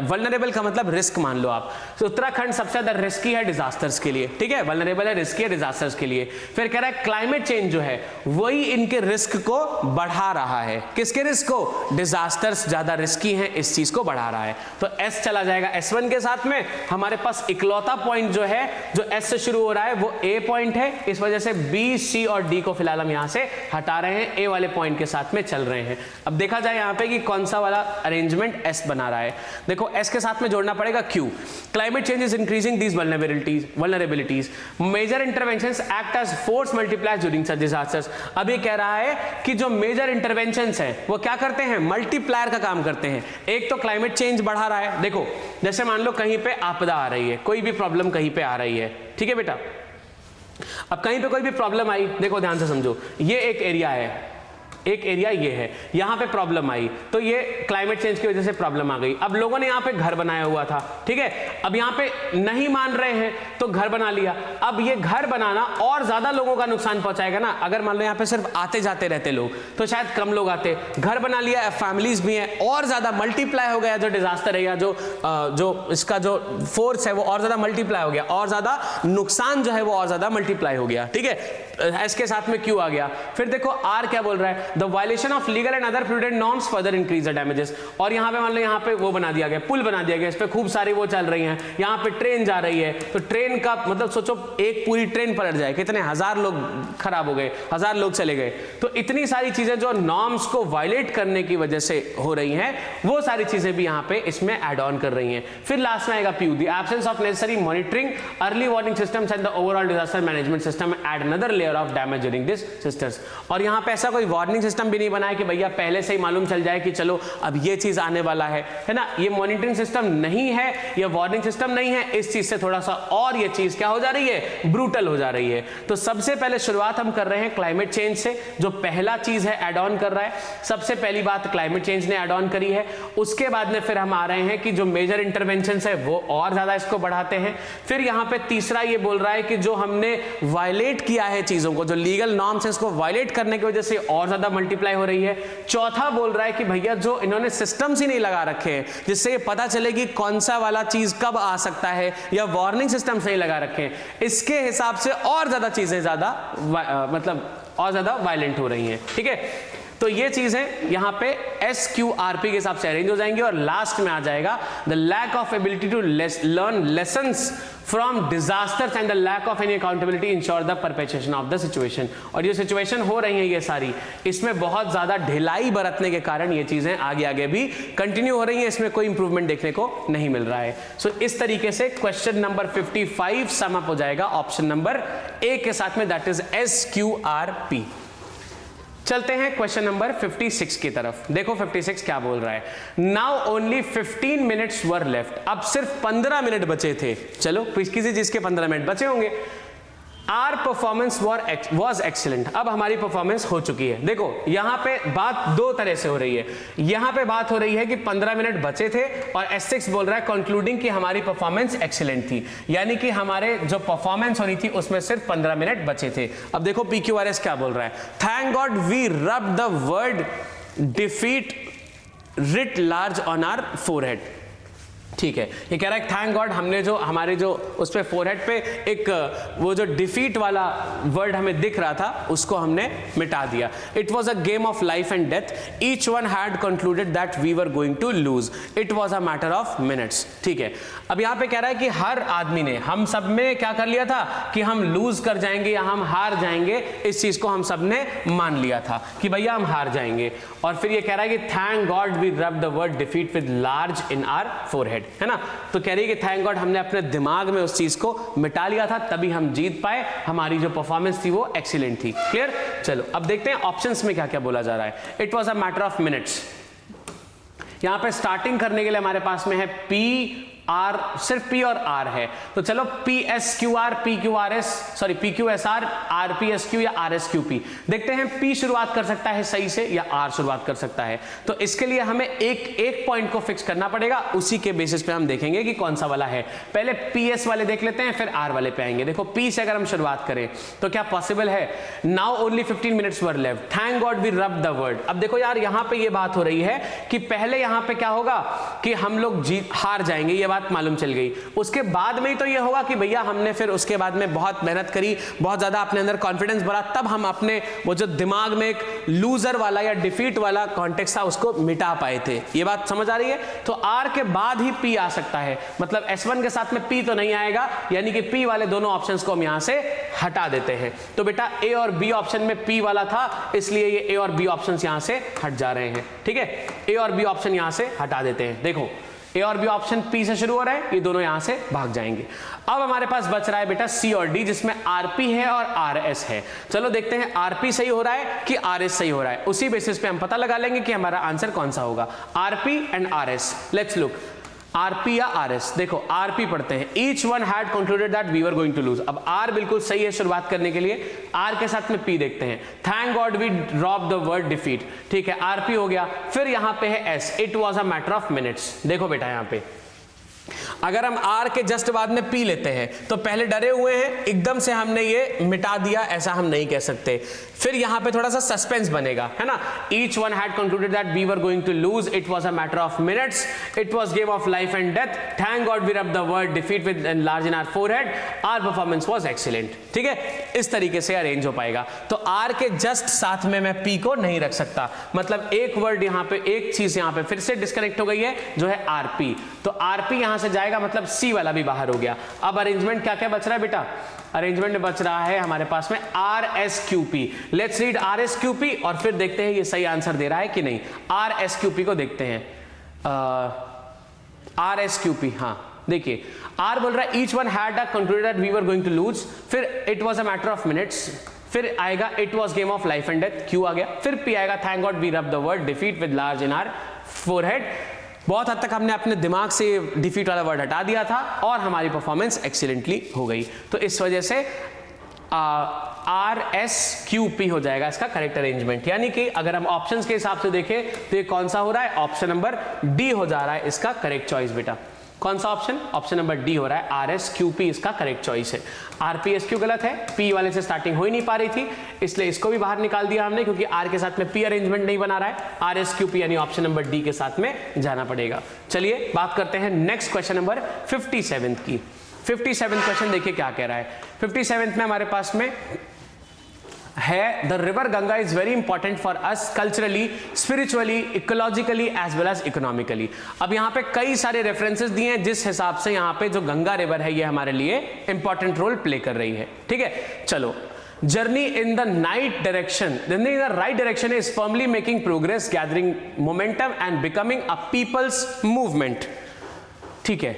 वल्नरेबल का मतलब रिस्क मान लो आप, तो उत्तराखंड सबसे ज्यादा रिस्की है डिजास्टर्स के लिए। ठीक है, वल्नरेबल है, रिस्की है डिजास्टर्स के लिए। फिर कह रहा है क्लाइमेट चेंज जो है वही इनके रिस्क को बढ़ा रहा है। किसके रिस्क को, डिजास्टर्स ज्यादा रिस्की हैं, इस चीज को बढ़ा रहा है। तो S चला जाएगा S1 के साथ में। हमारे पास इकलौता पॉइंट जो है जो S से शुरू हो रहा है वो A पॉइंट है, इस वजह से B, C और D को फिलहाल हम यहां से हटा रहे हैं, A वाले पॉइंट के साथ में चल रहे हैं। अब देखा जाए यहां पे कि कौन सा वाला अरेंजमेंट S बना रहा है। देखो S के साथ में जोड़ना पड़ेगा Q, climate change is increasing these vulnerabilities, major interventions act as force multipliers during such disasters. अब ये कह रहा है कि जो मेजर इंटरवेंशंस हैं वो क्या करते हैं, मल्टीप्लायर का काम करते हैं। एक तो क्लाइमेट चेंज बढ़ा रहा है, देखो जैसे मान लो कहीं पे आपदा आ रही है, कोई भी प्रॉब्लम कहीं पे आ रही है, ठीक है बेटा, अब कहीं पे कोई भी प्रॉब्लम आई, देखो ध्यान से समझो, ये एक एरिया है, एक एरिया ये है, यहां पे प्रॉब्लम आई तो ये क्लाइमेट चेंज की वजह से प्रॉब्लम आ गई। अब लोगों ने यहां पे घर बनाया हुआ था, ठीक है, अब यहां पे नहीं मान रहे हैं तो घर बना लिया। अब ये घर बनाना और ज्यादा लोगों का नुकसान पहुंचाएगा ना। अगर मान लो यहां पे सिर्फ आते जाते रहते लोग तो शायद कम लोग आते, घर बना लिया, फैमिलीज भी हैं, और ज्यादा मल्टीप्लाई हो गया जो डिजास्टर है या जो इसका जो फोर्स है वो और ज्यादा मल्टीप्लाई हो गया, और ज्यादा नुकसान जो है वो और ज्यादा मल्टीप्लाई हो गया। ठीक है, इसके साथ में क्यू आ गया। फिर देखो आर क्या बोल रहा है, the violation of legal and other prudent norms further increase the damages. और यहां पे मान लो यहां पे वो बना दिया गया, पुल बना दिया गया, इस पे खूब सारी वो चल रही हैं, यहां पे ट्रेन जा रही है, तो ट्रेन का मतलब सोचो एक पूरी ट्रेन पलट जाए, कितने हजार लोग खराब हो गए, हजार लोग चले गए। तो इतनी सारी चीजें जो नॉर्म्स को वायलेट करने की वजह से हो रही हैं, वो सारी चीजें भी यहां पे इसमें एड ऑन कर रही हैं। फिर लास्ट में आएगा P, the absence of necessary monitoring, early warning systems and the overall disaster management system add another layer of damage during disasters. और यहां पे ऐसा कोई वार्निंग सिस्टम भी नहीं बना है कि भैया पहले से ही मालूम चल जाए कि चलो अब ये चीज आने वाला है ना। ये मॉनिटरिंग सिस्टम नहीं है, ये वार्निंग सिस्टम नहीं है, इस चीज से थोड़ा सा और ये चीज क्या हो जा रही है, ब्रूटल हो जा रही है। तो सबसे पहले शुरुआत हम कर रहे हैं क्लाइमेट चेंज से, जो पहला चीज है एड ऑन कर रहा है। सबसे पहली बात क्लाइमेट चेंज ने एड ऑन करी है। उसके बाद में फिर हम आ रहे हैं कि जो मेजर इंटरवेंशन है वो और ज्यादा इसको बढ़ाते हैं। फिर यहां पे तीसरा ये बोल रहा है कि जो हमने वायलेट किया है चीजों को, जो लीगल नॉर्म्स है इसको वायलेट करने की वजह से और ज्यादा मल्टीप्लाई हो रही है। चौथा बोल रहा है कि भैया जो इन्होंने सिस्टम्स ही नहीं लगा रखे हैं जिससे ये पता चले कि कौन सा वाला चीज कब आ सकता है, या वार्निंग सिस्टम्स नहीं लगा रखे हैं, इसके हिसाब से और ज्यादा चीजें ज्यादा मतलब और ज्यादा वायलेंट हो रही हैं। ठीक है, तो ये चीजें यहाँ पे SQRP के हिसाब से अरेंज हो जाएंगी और लास्ट में आ जाएगा the lack of ability to learn lessons from disasters and the lack of any accountability ensure the perpetuation of the situation. और ये सिचुएशन हो रही है ये सारी, इसमें बहुत ज्यादा ढिलाई बरतने के कारण ये चीजें आगे आगे भी कंटिन्यू हो रही हैं, इसमें कोई इंप्रूवमेंट देखने को नहीं मिल रहा है। सो इस तरीके से क्वेश्चन नंबर 55 सम अप हो जाएगा ऑप्शन नंबर ए के साथ में, दैट इज SQRP। चलते हैं क्वेश्चन नंबर 56 की तरफ। देखो 56 क्या बोल रहा है, now only 15 minutes were left. अब सिर्फ 15 मिनट बचे थे, चलो किसी चीज के 15 मिनट बचे होंगे। Our performance was excellent. अब हमारी परफॉर्मेंस हो चुकी है। देखो यहां पे बात दो तरह से हो रही है, यहां पे बात हो रही है कि 15 मिनट बचे थे और S6 बोल रहा है कंक्लूडिंग कि हमारी परफॉर्मेंस एक्सीलेंट थी, यानी कि हमारे जो परफॉर्मेंस होनी थी उसमें सिर्फ 15 मिनट बचे थे। अब देखो PQRS क्या बोल रहा है, thank God we rub the word defeat writ large on our forehead. ठीक है, ये कह रहा है थैंक गॉड हमने जो हमारे जो उस पे फोरहेड पे एक वो जो डिफीट वाला वर्ड हमें दिख रहा था उसको हमने मिटा दिया। It was a game of life and death, each one had concluded that we were going to lose, it was a matter of minutes. ठीक है, अब यहां पे कह रहा है कि हर आदमी ने, हम सब में क्या कर लिया था कि हम लूज कर जाएंगे या हम हार जाएंगे, इस चीज को हम सब ने मान लिया था कि भैया हम हार जाएंगे। और फिर ये कह रहा है कि thank God we rub the word defeat with large in our forehead, है ना। तो कह रही है कि थैंक गॉड हमने अपने दिमाग में उस चीज को मिटा लिया था, तभी हम जीत पाए, हमारी जो परफॉर्मेंस थी वो एक्सीलेंट थी। क्लियर। चलो अब देखते हैं ऑप्शंस में क्या क्या बोला जा रहा है। It was a matter of minutes. यहां पे स्टार्टिंग करने के लिए हमारे पास में है P R, सिर्फ P और R है, तो चलो PSQR PQRS sorry PQSR RPSQ या RSQP। देखते हैं P शुरुआत कर सकता है सही से या R शुरुआत कर सकता है, तो इसके लिए हमें एक पॉइंट को फिक्स करना पड़ेगा, उसी के बेसिस पे हम देखेंगे कि कौन सा वाला है। पहले PS वाले देख लेते हैं, फिर R वाले पे आएंगे। देखो P से अगर हम शुरुआत करें तो क्या पॉसिबल है, now only 15 minutes were left, thank God we rub the word. अब देखो यार यहां पे ये बात हो रही है कि पहले यहां पे क्या होगा कि हम लोग हार जाएंगे, ये बात मालूम चल गई। उसके बाद में ही तो ये होगा कि भैया हमने फिर उसके बाद में बहुत मेहनत करी, बहुत ज्यादा अपने अंदर कॉन्फिडेंस बढ़ा, तब हम अपने वो जो दिमाग में एक लूजर वाला या डिफीट वाला कॉन्टेक्स्ट था उसको मिटा पाए थे। ये बात समझ आ रही है। तो R के बाद ही P आ सकता है, मतलब S1 के साथ में P तो नहीं आएगा, यानी कि P वाले दोनों ऑप्शंस को हम यहां से हटा देते हैं। तो बेटा A और B ऑप्शन में P वाला था, इसलिए ये A और B ऑप्शंस यहां से हट जा रहे हैं। ठीक है, A और B ऑप्शन यहां से हटा देते हैं। देखो A और B ऑप्शन P से शुरू हो रहा है, ये दोनों यहां से भाग जाएंगे। अब हमारे पास बच रहा है बेटा C और D, जिसमें RP है और RS है। चलो देखते हैं RP सही हो रहा है कि RS सही हो रहा है, उसी बेसिस पे हम पता लगा लेंगे कि हमारा आंसर कौन सा होगा। RP and RS, let's look. RP या RS, देखो RP पढ़ते हैं, each one had concluded that we were going to lose. अब R बिल्कुल सही है शुरुआत करने के लिए, R के साथ में P देखते हैं, thank God we drop the word defeat. ठीक है, RP हो गया। फिर यहां पे है S, it was a matter of minutes. देखो बेटा यहां पे अगर हम R के जस्ट बाद में P लेते हैं तो पहले डरे हुए हैं, एकदम से हमने ये मिटा दिया, ऐसा हम नहीं कह सकते। फिर यहां पे थोड़ा सा सस्पेंस बनेगा, है ना। Each one had concluded that we were going to lose, it was a matter of minutes, it was game of life and death, thank God we rub the word defeat with large in our forehead, our performance was excellent. ठीक है, इस तरीके से arrange हो पाएगा। तो R के just साथ में मैं P को नहीं रख सकता, मतलब एक वर्ड यहां पे, एक चीज यहां पे फिर से डिस्कनेक्ट हो गई है जो है RP। तो RP यहां से जाएगा, मतलब C वाला भी बाहर हो गया। अब अरेंजमेंट क्या क्या बच रहा है बेटा, अरेंजमेंट में बच रहा है हमारे पास में RSQP। लेट्स रीड RSQP और फिर देखते हैं ये सही आंसर दे रहा है कि नहीं। RSQP को देखते हैं। RSQP, हाँ देखिए R बोल रहा है each one had concluded that we were going to lose, फिर it was a matter of minutes, फिर आएगा it was game of life and death, Q आ गया। फिर P आएगा, thank God we rub the word defeat with large in our forehead. बहुत हद तक हमने अपने दिमाग से डिफीट वाला वर्ड हटा दिया था और हमारी परफॉर्मेंस एक्सीलेंटली हो गई। तो इस वजह से RSQP हो जाएगा इसका करेक्ट अरेंजमेंट। यानी कि अगर हम ऑप्शंस के हिसाब से देखें तो ये कौन सा हो रहा है, ऑप्शन नंबर D हो जा रहा है इसका करेक्ट चॉइस बेटा। कौन सा ऑप्शन, ऑप्शन नंबर D हो रहा है, RSQP इसका करेक्ट चॉइस है। RPSQ गलत है, P वाले से स्टार्टिंग हो ही नहीं पा रही थी, इसलिए इसको भी बाहर निकाल दिया हमने, क्योंकि R के साथ में P अरेंजमेंट नहीं बना रहा है। RSQP यानी ऑप्शन नंबर D के साथ में जाना पड़ेगा। चलिए बात करते हैं नेक्स्ट क्वेश्चन नंबर 57 की। 57 क्वेश्चन देखिए क्या कह रहा है। 57 में हमारे पास में है the river Ganga is very important for us culturally, spiritually, ecologically as well as economically. अब यहाँ पे कई सारे रेफरेंसेस दिए हैं जिस हिसाब से यहाँ पे जो गंगा रिवर है ये हमारे लिए इंपॉर्टेंट रोल प्ले कर रही है। ठीक है, चलो, journey in the right direction is firmly making progress, gathering momentum and becoming a people's movement. ठीक है,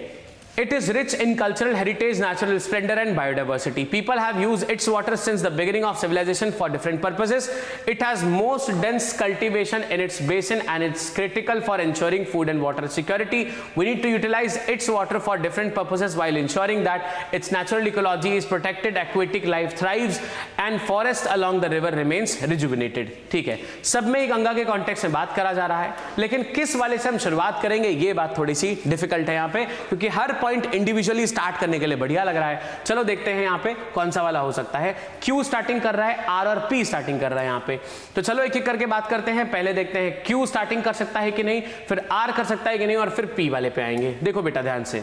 it is rich in cultural heritage, natural splendor and biodiversity. People have used its water since the beginning of civilization for different purposes. It has most dense cultivation in its basin and it's critical for ensuring food and water security. We need to utilize its water for different purposes while ensuring that its natural ecology is protected, aquatic life thrives and forest along the river remains rejuvenated. ठीक है, सब में गंगा के context में बात करा जा रहा है, लेकिन किस वाले से हम शुरुआत करेंगे ये बात थोड़ी सी डिफिकल्ट है यहाँ पे, क्योंकि हर पॉइंट इंडिविजुअली स्टार्ट करने के लिए बढ़िया लग रहा है। चलो देखते हैं यहाँ पे कौन सा वाला हो सकता है। क्यू स्टार्टिंग कर रहा है, आर और पी स्टार्टिंग कर रहा है यहाँ पे, तो चलो एक एक करके बात करते हैं। पहले देखते हैं क्यू स्टार्टिंग कर सकता है कि नहीं, फिर आर कर सकता है कि नहीं, और फिर पी वाले पे आएंगे। देखो बेटा ध्यान से,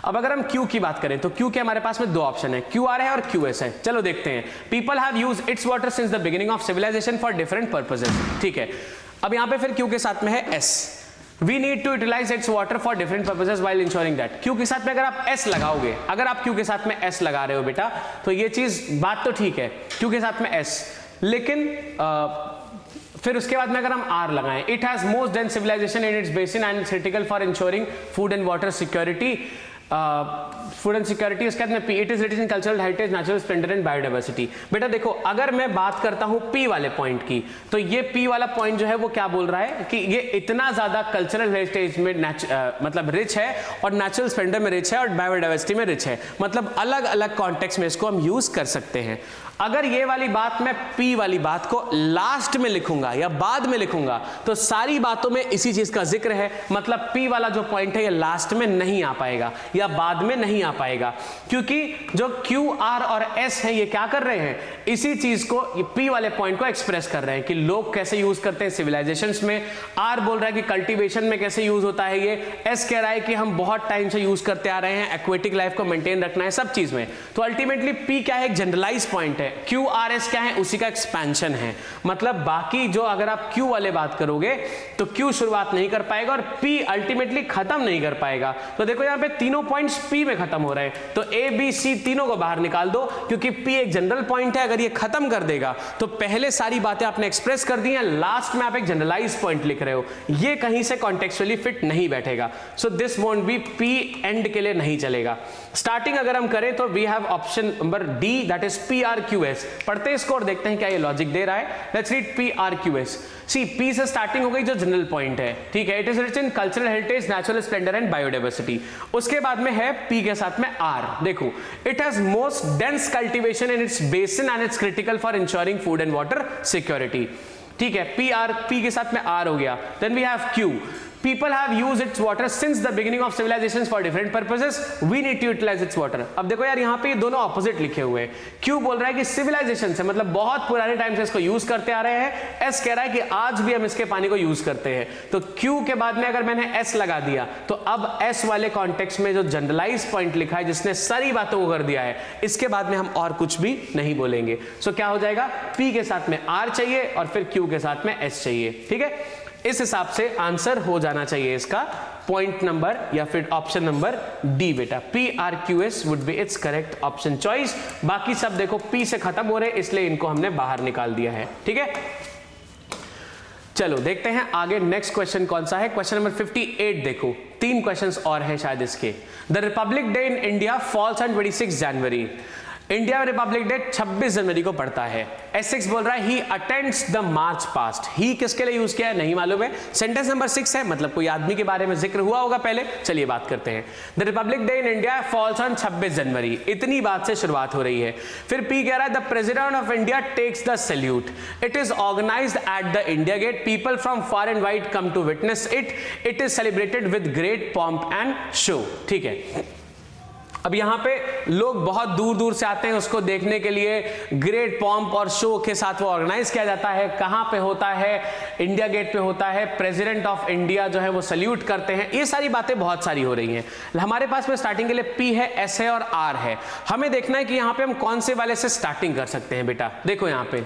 अब अगर हम क्यू की बात करें तो क्यू के हमारे पास में दो ऑप्शन है, क्यू आर है और क्यू एस है। चलो देखते हैं। People have used its water since the beginning of civilisation for different purposes. ठीक है, अब यहाँ पे फिर क्यू के साथ में है S, We need to utilize its water for different purposes while ensuring that. Q के साथ में अगर आप S लगाओगे, अगर आप Q के साथ में S लगा रहे हो बेटा, तो ये चीज बात तो ठीक है, Q के साथ में S, लेकिन फिर उसके बाद में अगर हम R लगाएं, it has most dense civilization in its basin and it's critical for ensuring food and water security. Food and security, उसके बाद में P, it is rich in cultural heritage, natural splendour and biodiversity. बेटा देखो, अगर मैं बात करता हूं पी वाले पॉइंट की, तो ये पी वाला पॉइंट जो है वो क्या बोल रहा है कि ये इतना ज्यादा कल्चरल हेरिटेज में मतलब रिच है और नेचुरल स्प्लेंडर में रिच है और बायोडाइवर्सिटी में रिच है, मतलब अलग अलग कॉन्टेक्स्ट में इसको हम यूज कर सकते हैं। अगर ये वाली बात मैं पी वाली बात को लास्ट में लिखूंगा या बाद में लिखूंगा तो सारी बातों में इसी चीज का जिक्र है, मतलब पी वाला जो पॉइंट है ये लास्ट में नहीं आ पाएगा या बाद में नहीं आ पाएगा, क्योंकि जो क्यू आर और एस है ये क्या कर रहे हैं, इसी चीज को, ये पी वाले पॉइंट को एक्सप्रेस कर रहे हैं कि लोग कैसे यूज करते हैं सिविलाइजेशंस में। आर बोल रहा है कि कल्टीवेशन में कैसे यूज होता है ये, एस कह रहा है कि हम बहुत टाइम से यूज करते आ रहे हैं, एक्वेटिक लाइफ को मेंटेन रखना है सब चीज में। तो अल्टीमेटली पी क्या है, एक जनरलाइज पॉइंट है, क्यू आर एस क्या है, उसी का एक्सपेंशन है। मतलब बाकी जो अगर आप क्यू वाले बात करोगे तो क्यू शुरुआत नहीं कर पाएगा और पी अल्टीमेटली खत्म नहीं कर पाएगा। तो देखो यहाँ पे तीनों पॉइंट्स पी में खत्म हो रहे हैं, तो ए बी सी तीनों को बाहर निकाल दो, क्योंकि पी एक जनरल पॉइंट है, अगर ये खत्म कर देगा तो पहले सारी बातें आपने एक्सप्रेस कर दी हैं, लास्ट में आप एक जनरलाइज पॉइंट लिख रहे हो, ये कहीं से कॉन्टेक्चुअली फिट नहीं बैठेगा। So this won't be, P end के लिए नहीं चलेगा। स्टार्टिंग अगर हम करें तो we have option number D, that is P R Q S. पढ़ते हैं इसको और देखते हैं क्या ये लॉजिक दे रहा है। Let's read P R Q S. See, P से स्टार्टिंग हो गई जो जनरल पॉइंट है, ठीक है, it is rich in cultural heritage, natural splendour and biodiversity. उसके बाद में है पी के साथ में आर, देखो, it has most dense cultivation in its basin and it's critical for ensuring food and water security. ठीक है, पी आर, पी के साथ में आर हो गया। Then we have Q, people have used its water since the beginning of civilizations for different purposes, we need to utilize its water। अब देखो यार, यहाँ पे दोनों ऑपोजिट लिखे हुए हैं। क्यू बोल रहा है कि सिविलाइजेशन से, मतलब बहुत पुराने टाइम से इसको यूज करते आ रहे हैं। एस कह रहा है कि आज भी हम इसके पानी को यूज करते हैं। तो क्यू के बाद में अगर मैंने एस लगा दिया तो अब एस वाले कॉन्टेक्स्ट में जो जनरलाइज पॉइंट लिखा है जिसने सारी बातों को कर दिया है, इसके बाद में हम और कुछ भी नहीं बोलेंगे। सो क्या हो जाएगा, पी के साथ में आर चाहिए और फिर क्यू के साथ में एस चाहिए। ठीक है, इस हिसाब से आंसर हो जाना चाहिए इसका पॉइंट नंबर या फिर ऑप्शन नंबर डी बेटा, P R Q S would be it's correct option choice. बाकी सब देखो पी से खत्म हो रहे हैं, इसलिए इनको हमने बाहर निकाल दिया है। ठीक है, चलो देखते हैं आगे नेक्स्ट क्वेश्चन कौन सा है। क्वेश्चन नंबर 58 देखो, 3 क्वेश्चंस और हैं शायद इसके। The Republic day in India falls on 26 January. India में रिपब्लिक डे 26 जनवरी को पड़ता है। S6 बोल रहा है ही अटेंड्स द मार्च पास्ट। ही किसके लिए यूज किया है नहीं मालूम है। सेंटेंस नंबर 6 है, मतलब कोई आदमी के बारे में जिक्र हुआ होगा पहले। चलिए बात करते हैं। The Republic day in India falls on 26 जनवरी, इतनी बात से शुरुआत हो रही है। फिर पी कह रहा है the president of India takes the salute. It is organised at the India Gate, people from far and wide come to witness it. It is celebrated with great pomp and show. ठीक है, अब यहाँ पे लोग बहुत दूर दूर से आते हैं उसको देखने के लिए, ग्रेट पॉम्प और शो के साथ वो ऑर्गेनाइज किया जाता है। कहाँ पे होता है? इंडिया गेट पे होता है। प्रेसिडेंट ऑफ इंडिया जो है वो सल्यूट करते हैं। ये सारी बातें बहुत सारी हो रही हैं। हमारे पास में स्टार्टिंग के लिए पी है, एस है और आर है। हमें देखना है कि यहाँ पे हम कौन से वाले से स्टार्टिंग कर सकते हैं बेटा। देखो यहाँ पे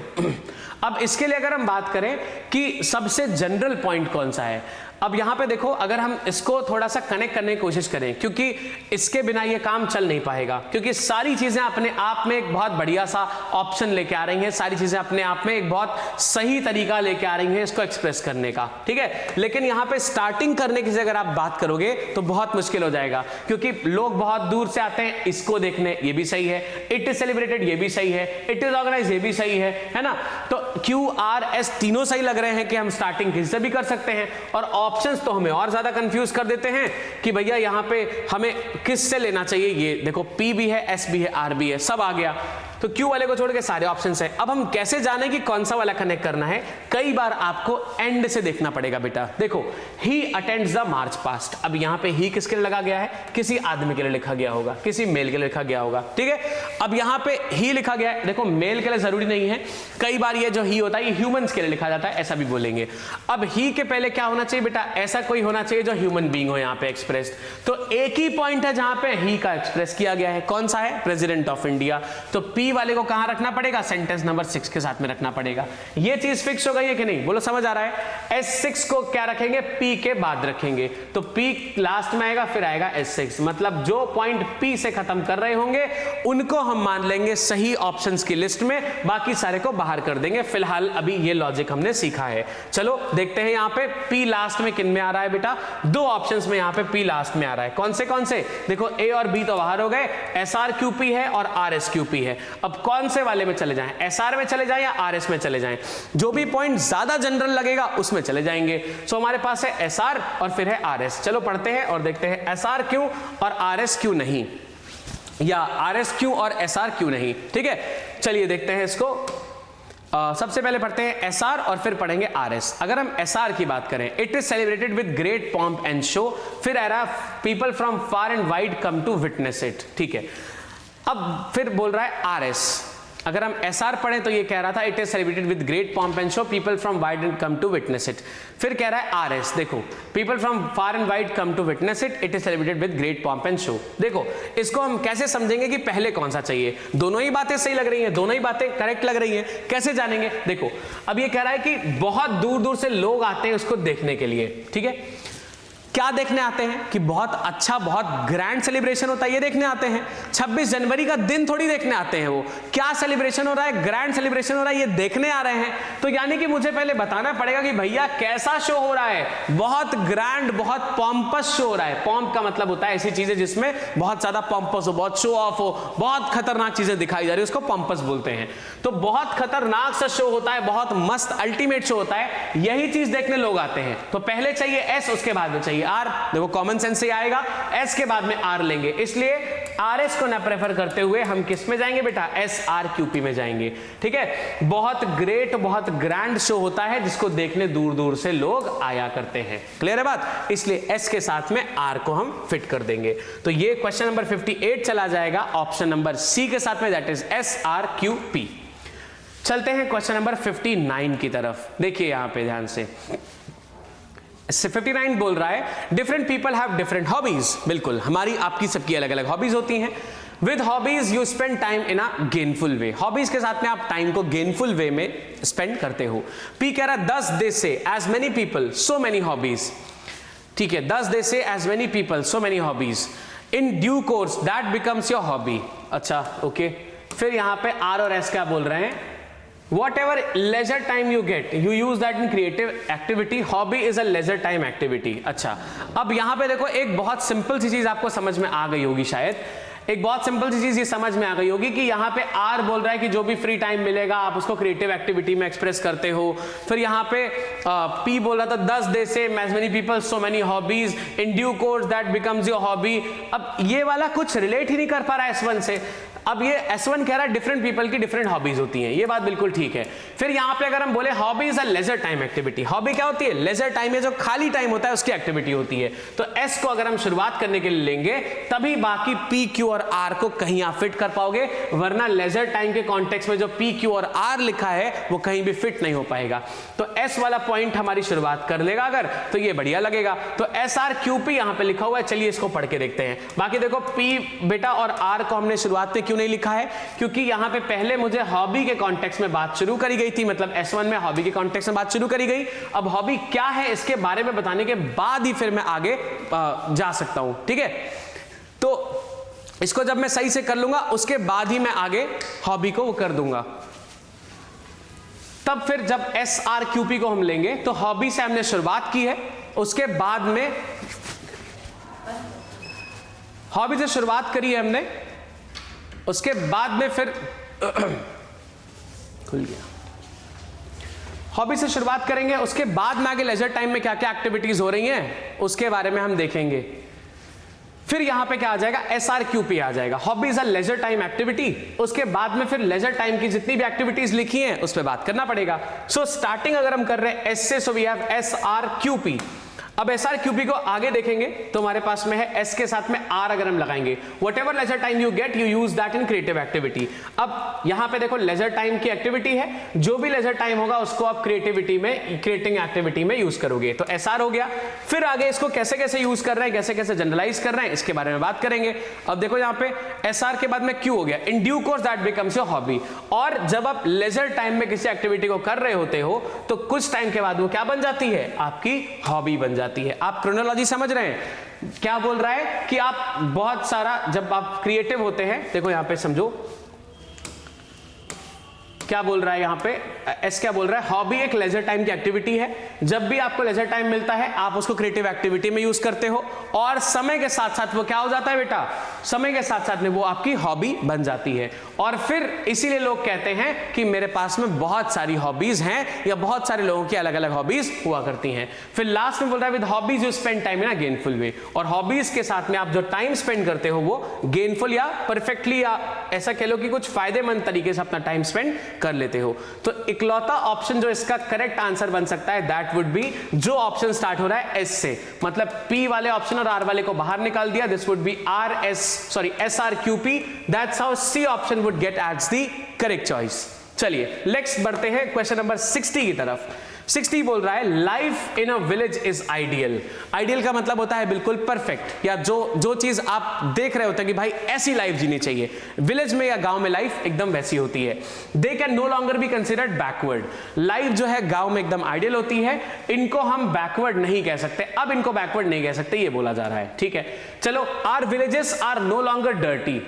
अब इसके लिए अगर हम बात करें कि सबसे जनरल पॉइंट कौन सा है, अब यहां पे देखो, अगर हम इसको थोड़ा सा कनेक्ट करने की कोशिश करें, क्योंकि इसके बिना ये काम चल नहीं पाएगा, क्योंकि सारी चीजें अपने आप में एक बहुत बढ़िया सा ऑप्शन लेके आ रही हैं, सारी चीजें अपने आप में एक बहुत सही तरीका लेके आ रही हैं इसको एक्सप्रेस करने का, ठीक है। लेकिन यहां पे स्टार्टिंग करने की अगर आप बात करोगे तो बहुत मुश्किल हो जाएगा, क्योंकि लोग बहुत दूर से आते हैं इसको देखने, ये भी सही है। इट इज सेलिब्रेटेड, ये भी सही है। इट इज ऑर्गेनाइज, ये भी सही है ना। तो क्यू आर एस तीनों सही लग रहे हैं कि हम स्टार्टिंग किसी से भी कर सकते हैं, और ऑप्शंस तो हमें और ज्यादा कंफ्यूज कर देते हैं कि भैया यहां पे हमें किससे लेना चाहिए। ये देखो पी भी है, एस भी है, आर भी है, सब आ गया। तो क्यू वाले को छोड़ के सारे ऑप्शंस हैं। अब हम कैसे जाने कि कौन सा वाला कनेक्ट करना है? कई बार आपको एंड से देखना पड़ेगा बेटा। देखो ही अटेंड्स द मार्च पास्ट, अब यहां पे ही किसके लिए लगा गया है? किसी आदमी के लिए लिखा गया होगा, किसी मेल के लिए लिखा गया होगा, ठीक है। अब यहां पे ही लिखा गया है, देखो मेल के लिए जरूरी नहीं है, कई बार ये जो ही होता है ये ह्यूमंस के लिए लिखा जाता है, ऐसा भी बोलेंगे। अब ही के पहले क्या होना चाहिए बेटा? ऐसा कोई होना चाहिए जो ह्यूमन बीइंग हो यहां पे एक्सप्रेस्ड। तो एक ही पॉइंट है जहां पे ही का एक्सप्रेस किया गया है, कौन सा है? President of India. तो पी वाले को कहां रखना पड़ेगा? सेंटेंस नंबर 6 के साथ में रखना पड़ेगा। ये चीज फिक्स हो गई है कि नहीं? बोलो समझ आ रहा है? S6 को क्या रखेंगे? P के बाद रखेंगे, तो P लास्ट में आएगा, फिर आएगा S6। मतलब जो पॉइंट P से खत्म कर रहे होंगे उनको हम मान लेंगे सही ऑप्शंस की लिस्ट में, बाकी सारे को बाहर कर देंगे। फिलहाल अभी ये लॉजिक हमने सीखा है। चलो देखते हैं यहाँ पे P लास्ट में किन में आ रहा है बेटा? दो ऑप्शंस में यहाँ पे P लास्ट में आ रहा है। कौन से? देखो A और B तो बाहर हो गए, SRQP है और RSQP है। अब कौन से वाले में चले जाएं? SR में चले जाएं या RS में चले जाएं? जो भी पॉइंट ज्यादा जनरल लगेगा उसमें चले जाएंगे। सो हमारे पास है SR और फिर है RS। चलो पढ़ते हैं और देखते हैं SR क्यों और RS क्यों नहीं, या RS क्यों और SR क्यों नहीं, ठीक है। चलिए देखते हैं इसको। सबसे पहले पढ़ते हैं SR और फिर पढ़ेंगे RS। अगर हम SR की बात करें, it is celebrated with great pomp and show, फिर आ रहा people from far and wide come to witness it, ठीक है। अब फिर बोल रहा है RS। अगर हम SR पढ़ें तो ये कह रहा था it is celebrated with great pomp and show, people from wide and come to witness it. फिर कह रहा है RS, देखो people from far and wide come to witness it, it is celebrated with great pomp and show. देखो इसको हम कैसे समझेंगे कि पहले कौन सा चाहिए? दोनों ही बातें सही लग रही हैं, दोनों ही बातें करेक्ट लग रही हैं, कैसे जानेंगे? देखो अब ये कह रहा है कि बहुत दूर दूर से लोग आते हैं उसको देखने के लिए, ठीक है। क्या देखने आते हैं? कि बहुत अच्छा, बहुत ग्रैंड सेलिब्रेशन होता है, ये देखने आते हैं। 26 जनवरी का दिन थोड़ी देखने आते हैं, वो क्या सेलिब्रेशन हो रहा है, ग्रैंड सेलिब्रेशन हो रहा है, ये देखने आ रहे हैं। तो यानी कि मुझे पहले बताना पड़ेगा कि भैया कैसा शो हो रहा है। बहुत ग्रैंड, बहुत पॉम्पस शो हो रहा है। पॉम्प का मतलब होता है ऐसी चीजें जिसमें बहुत ज्यादा पॉम्पस हो, बहुत शो ऑफ हो, बहुत खतरनाक चीजें दिखाई जा रही है, उसको पॉम्पस बोलते हैं। तो बहुत खतरनाक सा शो होता है, बहुत मस्त अल्टीमेट शो होता है, यही चीज देखने लोग आते हैं। तो पहले चाहिए S, उसके बाद में चाहिए R। देखो कॉमन सेंस से आएगा, S के बाद में R लेंगे, इसलिए RS को ना प्रेफर करते हुए हम किस में जाएंगे बेटा? SRQP में जाएंगे, ठीक है। बहुत ग्रेट, बहुत ग्रैंड शो होता है जिसको देखने दूर दूर से लोग आया करते हैं। क्लियर है बात? इसलिए S के साथ में R को हम फिट कर देंगे। तो ये क्वेश्चन नंबर 58 चला जाएगा ऑप्शन नंबर C के साथ में, दैट इज SRQP। चलते हैं क्वेश्चन नंबर 59 की तरफ। देखिए यहां पे ध्यान से, 59 बोल रहा है different people have different hobbies. बिल्कुल, हमारी आपकी सबकी अलग अलग हॉबीज होती हैं। With hobbies you spend time in a gainful way, hobbies के साथ में आप टाइम को गेनफुल वे में स्पेंड करते हो। पी कह रहा है 10 they say as many people so many hobbies, ठीक है। 10 they say as many people so many hobbies, in due course that becomes your hobby. अच्छा ओके, फिर यहां पे R और S क्या बोल रहे हैं? Whatever leisure time you get, you use that in creative activity. Hobby is a leisure time activity. अच्छा, अब यहाँ पे देखो एक बहुत सिंपल सी चीज आपको समझ में आ गई होगी शायद। एक बहुत सिंपल सी चीज ये समझ में आ गई होगी कि यहाँ पे R बोल रहा है कि जो भी फ्री टाइम मिलेगा आप उसको क्रिएटिव एक्टिविटी में एक्सप्रेस करते हो। फिर यहाँ पे P बोल रहा था 10 they say as many people so many hobbies, in due course that becomes your hobby. अब ये वाला कुछ रिलेट ही नहीं कर पा रहा है S1 से। अब ये S1 कह रहा है डिफरेंट पीपल की डिफरेंट हॉबीज होती हैं, ये बात बिल्कुल ठीक है। फिर यहाँ पे अगर हम बोले hobby is a leisure time activity, hobby क्या होती है? लेजर टाइम में जो खाली टाइम होता है उसकी एक्टिविटी होती है। तो S को अगर हम शुरुआत करने के लिए लेंगे तभी बाकी P, Q और R को कहीं आप फिट कर पाओगे, वरना लेजर टाइम के कॉन्टेक्स्ट में जो P, Q और R लिखा है वो कहीं भी फिट नहीं हो पाएगा। तो S वाला पॉइंट हमारी शुरुआत कर लेगा अगर, तो ये बढ़िया लगेगा। तो SRQP यहां पे लिखा हुआ है, चलिए इसको पढ़ के देखते हैं। बाकी देखो P बेटा और R को हमने शुरुआत में क्यों नहीं लिखा है? क्योंकि यहां पे पहले मुझे हॉबी के कॉन्टेक्स्ट में बात शुरू करी गई थी, मतलब S1 में हॉबी के कॉन्टेक्स्ट में बात शुरू करी गई। अब हॉबी क्या है इसके बारे में बताने के बाद ही फिर मैं आगे जा सकता हूं, ठीक है? तो इसको जब मैं सही से कर लूंगा उसके बाद ही मैं आगे हॉबी को वो कर दूंगा। तब फिर जब SRQP को हम लेंगे तो हॉबी से हमने शुरुआत की है, उसके बाद में हॉबी से शुरुआत करी है हमने, उसके बाद में फिर खुल गया, हॉबी से शुरुआत करेंगे, उसके बाद में आगे लेजर टाइम में क्या क्या एक्टिविटीज हो रही हैं उसके बारे में हम देखेंगे। फिर यहां पे क्या आ जाएगा? SRQP आ जाएगा, hobby is a leisure time activity. उसके बाद में फिर लेजर टाइम की जितनी भी एक्टिविटीज लिखी हैं उस पर बात करना पड़ेगा। सो स्टार्टिंग अगर हम कर रहे हैं S से, सो वी हैव SRQP। अब SRQP को आगे देखेंगे तो हमारे पास में है S के साथ में R अगर हम लगाएंगे, what ever leisure time you get you use that in creative activity. अब यहां पे देखो लेजर टाइम की एक्टिविटी है, जो भी लेजर टाइम होगा उसको आप क्रिएटिविटी में, क्रिएटिंग एक्टिविटी में यूज करोगे। तो SR हो गया। फिर आगे इसको कैसे कैसे यूज कर रहे हैं, कैसे कैसे जनरलाइज कर रहे हैं, इसके बारे में बात करेंगे। अब देखो यहाँ पे SR के बाद में Q हो गया, इन due course that becomes your hobby. और जब आप लेजर टाइम में किसी एक्टिविटी को कर रहे होते हो तो कुछ टाइम के बाद वो क्या बन जाती है? आपकी हॉबी बन जाती है। आप क्रोनोलॉजी समझ रहे हैं? क्या बोल रहा है कि आप बहुत सारा, जब आप क्रिएटिव होते हैं, देखो यहां पे समझो क्या बोल रहा है यहां पे, एस क्या बोल रहा है? हॉबी एक लेजर टाइम की एक्टिविटी है, जब भी आपको लेजर टाइम मिलता है आप उसको क्रिएटिव एक्टिविटी में यूज करते हो, और समय के साथ साथ वो क्या हो जाता है बेटा? समय के साथ साथ में वो आपकी हॉबी बन जाती है। और फिर इसीलिए लोग कहते हैं कि मेरे पास में बहुत सारी हॉबीज हैं, या बहुत सारे लोगों की अलग अलग हॉबीज हुआ करती हैं। फिर लास्ट में बोल रहा है with hobbies you spend time in a gainful way, और हॉबीज के साथ में आप जो टाइम स्पेंड करते हो वो गेनफुल या परफेक्टली, या ऐसा कह लो कि कुछ फायदेमंद तरीके से अपना टाइम स्पेंड कर लेते हो। तो इकलौता ऑप्शन जो इसका करेक्ट आंसर बन सकता है दैट वुड बी जो ऑप्शन स्टार्ट हो रहा है एस से, मतलब P वाले ऑप्शन और R वाले को बाहर निकाल दिया, this would be SRQP। That's how C option would get as the correct choice. चलिए नेक्स्ट बढ़ते हैं क्वेश्चन नंबर 60 की तरफ। 60 बोल रहा है life in a village is ideal. Ideal का मतलब होता है बिल्कुल परफेक्ट, या जो चीज आप देख रहे होते हैं कि भाई ऐसी लाइफ जीनी चाहिए, विलेज में या गांव में लाइफ एकदम वैसी होती है। They can no longer be considered backward. Life जो है गांव में एकदम आइडियल होती है, इनको हम बैकवर्ड नहीं कह सकते, अब इनको बैकवर्ड नहीं कह सकते, ये बोला जा रहा है। ठीक है, चलो our villages are no longer dirty.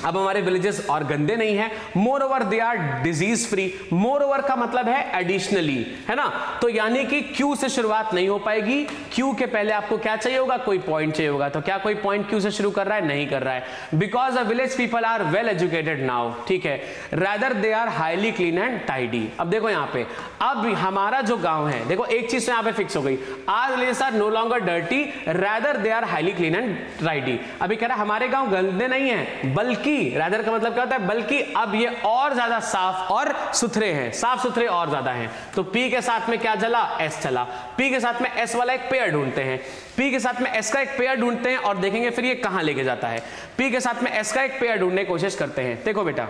अब हमारे विलेजेस और गंदे नहीं हैं, moreover they are disease free. Moreover का मतलब है एडिशनली, है ना? तो यानी कि क्यू से शुरुआत नहीं हो पाएगी, क्यू के पहले आपको क्या चाहिए होगा? कोई पॉइंट चाहिए होगा। तो क्या कोई पॉइंट क्यू से शुरू कर रहा है? नहीं कर रहा है। Because the village people are well educated now, ठीक है, rather they are highly clean and tidy. अब देखो यहाँ पे, अब हमारा जो गांव है, देखो एक चीज तो यहाँ पे फिक्स हो गई, our villages are no longer dirty, rather they are highly clean and tidy. अभी कह रहा है हमारे गांव गंदे नहीं है, बल्कि रादर का मतलब क्या होता है? बल्कि अब ये और ज्यादा साफ और सुथरे हैं, साफ सुथरे और ज्यादा हैं। तो P के साथ में क्या चला? S चला। P के साथ में S वाला एक पेयर ढूंढते हैं, P के साथ में S का एक पेयर ढूंढते हैं और देखेंगे फिर ये कहां लेके जाता है। P के साथ में S का एक पेयर ढूंढने की कोशिश करते हैं। देखो बेटा,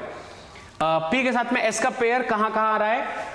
P के साथ में S का पेयर कहां कहां आ रहा है?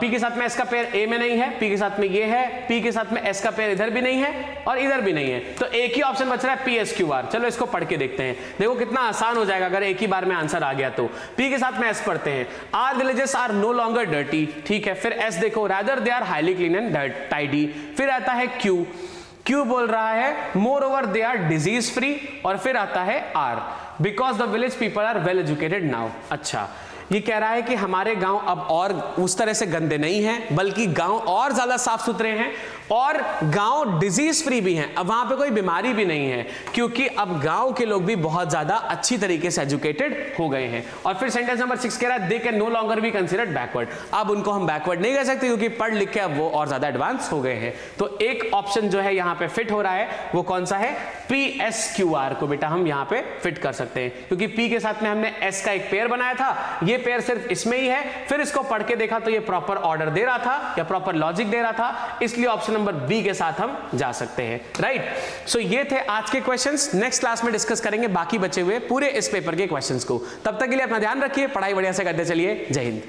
P के साथ में S का पेयर A में नहीं है, P के साथ में ये है, P के साथ में S का पेयर इधर भी नहीं है और इधर भी नहीं है, तो एक ही ऑप्शन बच रहा है PSQR। चलो इसको पढ़ के देखते हैं, देखो कितना आसान हो जाएगा अगर एक ही बार में आंसर आ गया तो। P के साथ में S पढ़ते हैं, our villages are no longer dirty, ठीक है। फिर S देखो, rather they are highly clean and tidy. फिर आता है Q बोल रहा है moreover they are disease free, और फिर आता है R, because the village people are well educated now. अच्छा, ये कह रहा है कि हमारे गांव अब और उस तरह से गंदे नहीं हैं, बल्कि गांव और ज्यादा साफ सुथरे हैं और गांव डिजीज फ्री भी हैं। अब वहां पे कोई बीमारी भी नहीं है, क्योंकि अब गांव के लोग भी बहुत ज्यादा अच्छी तरीके से एजुकेटेड हो गए हैं। और फिर सेंटेंस नंबर 6 कह रहा है they can no longer be considered backward. अब उनको हम बैकवर्ड नहीं कह सकते, क्योंकि पढ़ लिख के अब वो और ज्यादा एडवांस हो गए हैं। तो एक ऑप्शन जो है यहां पे फिट हो रहा है, वो कौन सा है? PSQR को बेटा हम यहां पे फिट कर सकते हैं, क्योंकि P के साथ में हमने S का एक पेयर बनाया था, ये पेयर सिर्फ इसमें ही है। फिर इसको पढ़ के देखा तो ये प्रॉपर ऑर्डर दे रहा था या प्रॉपर लॉजिक दे रहा था, इसलिए ऑप्शन नंबर बी के साथ हम जा सकते हैं। राइट, सो ये थे आज के क्वेश्चंस। नेक्स्ट क्लास में डिस्कस करेंगे बाकी बचे हुए पूरे इस पेपर के क्वेश्चंस को। तब तक के लिए अपना ध्यान रखिए, पढ़ाई बढ़िया से करते चलिए। जय हिंद।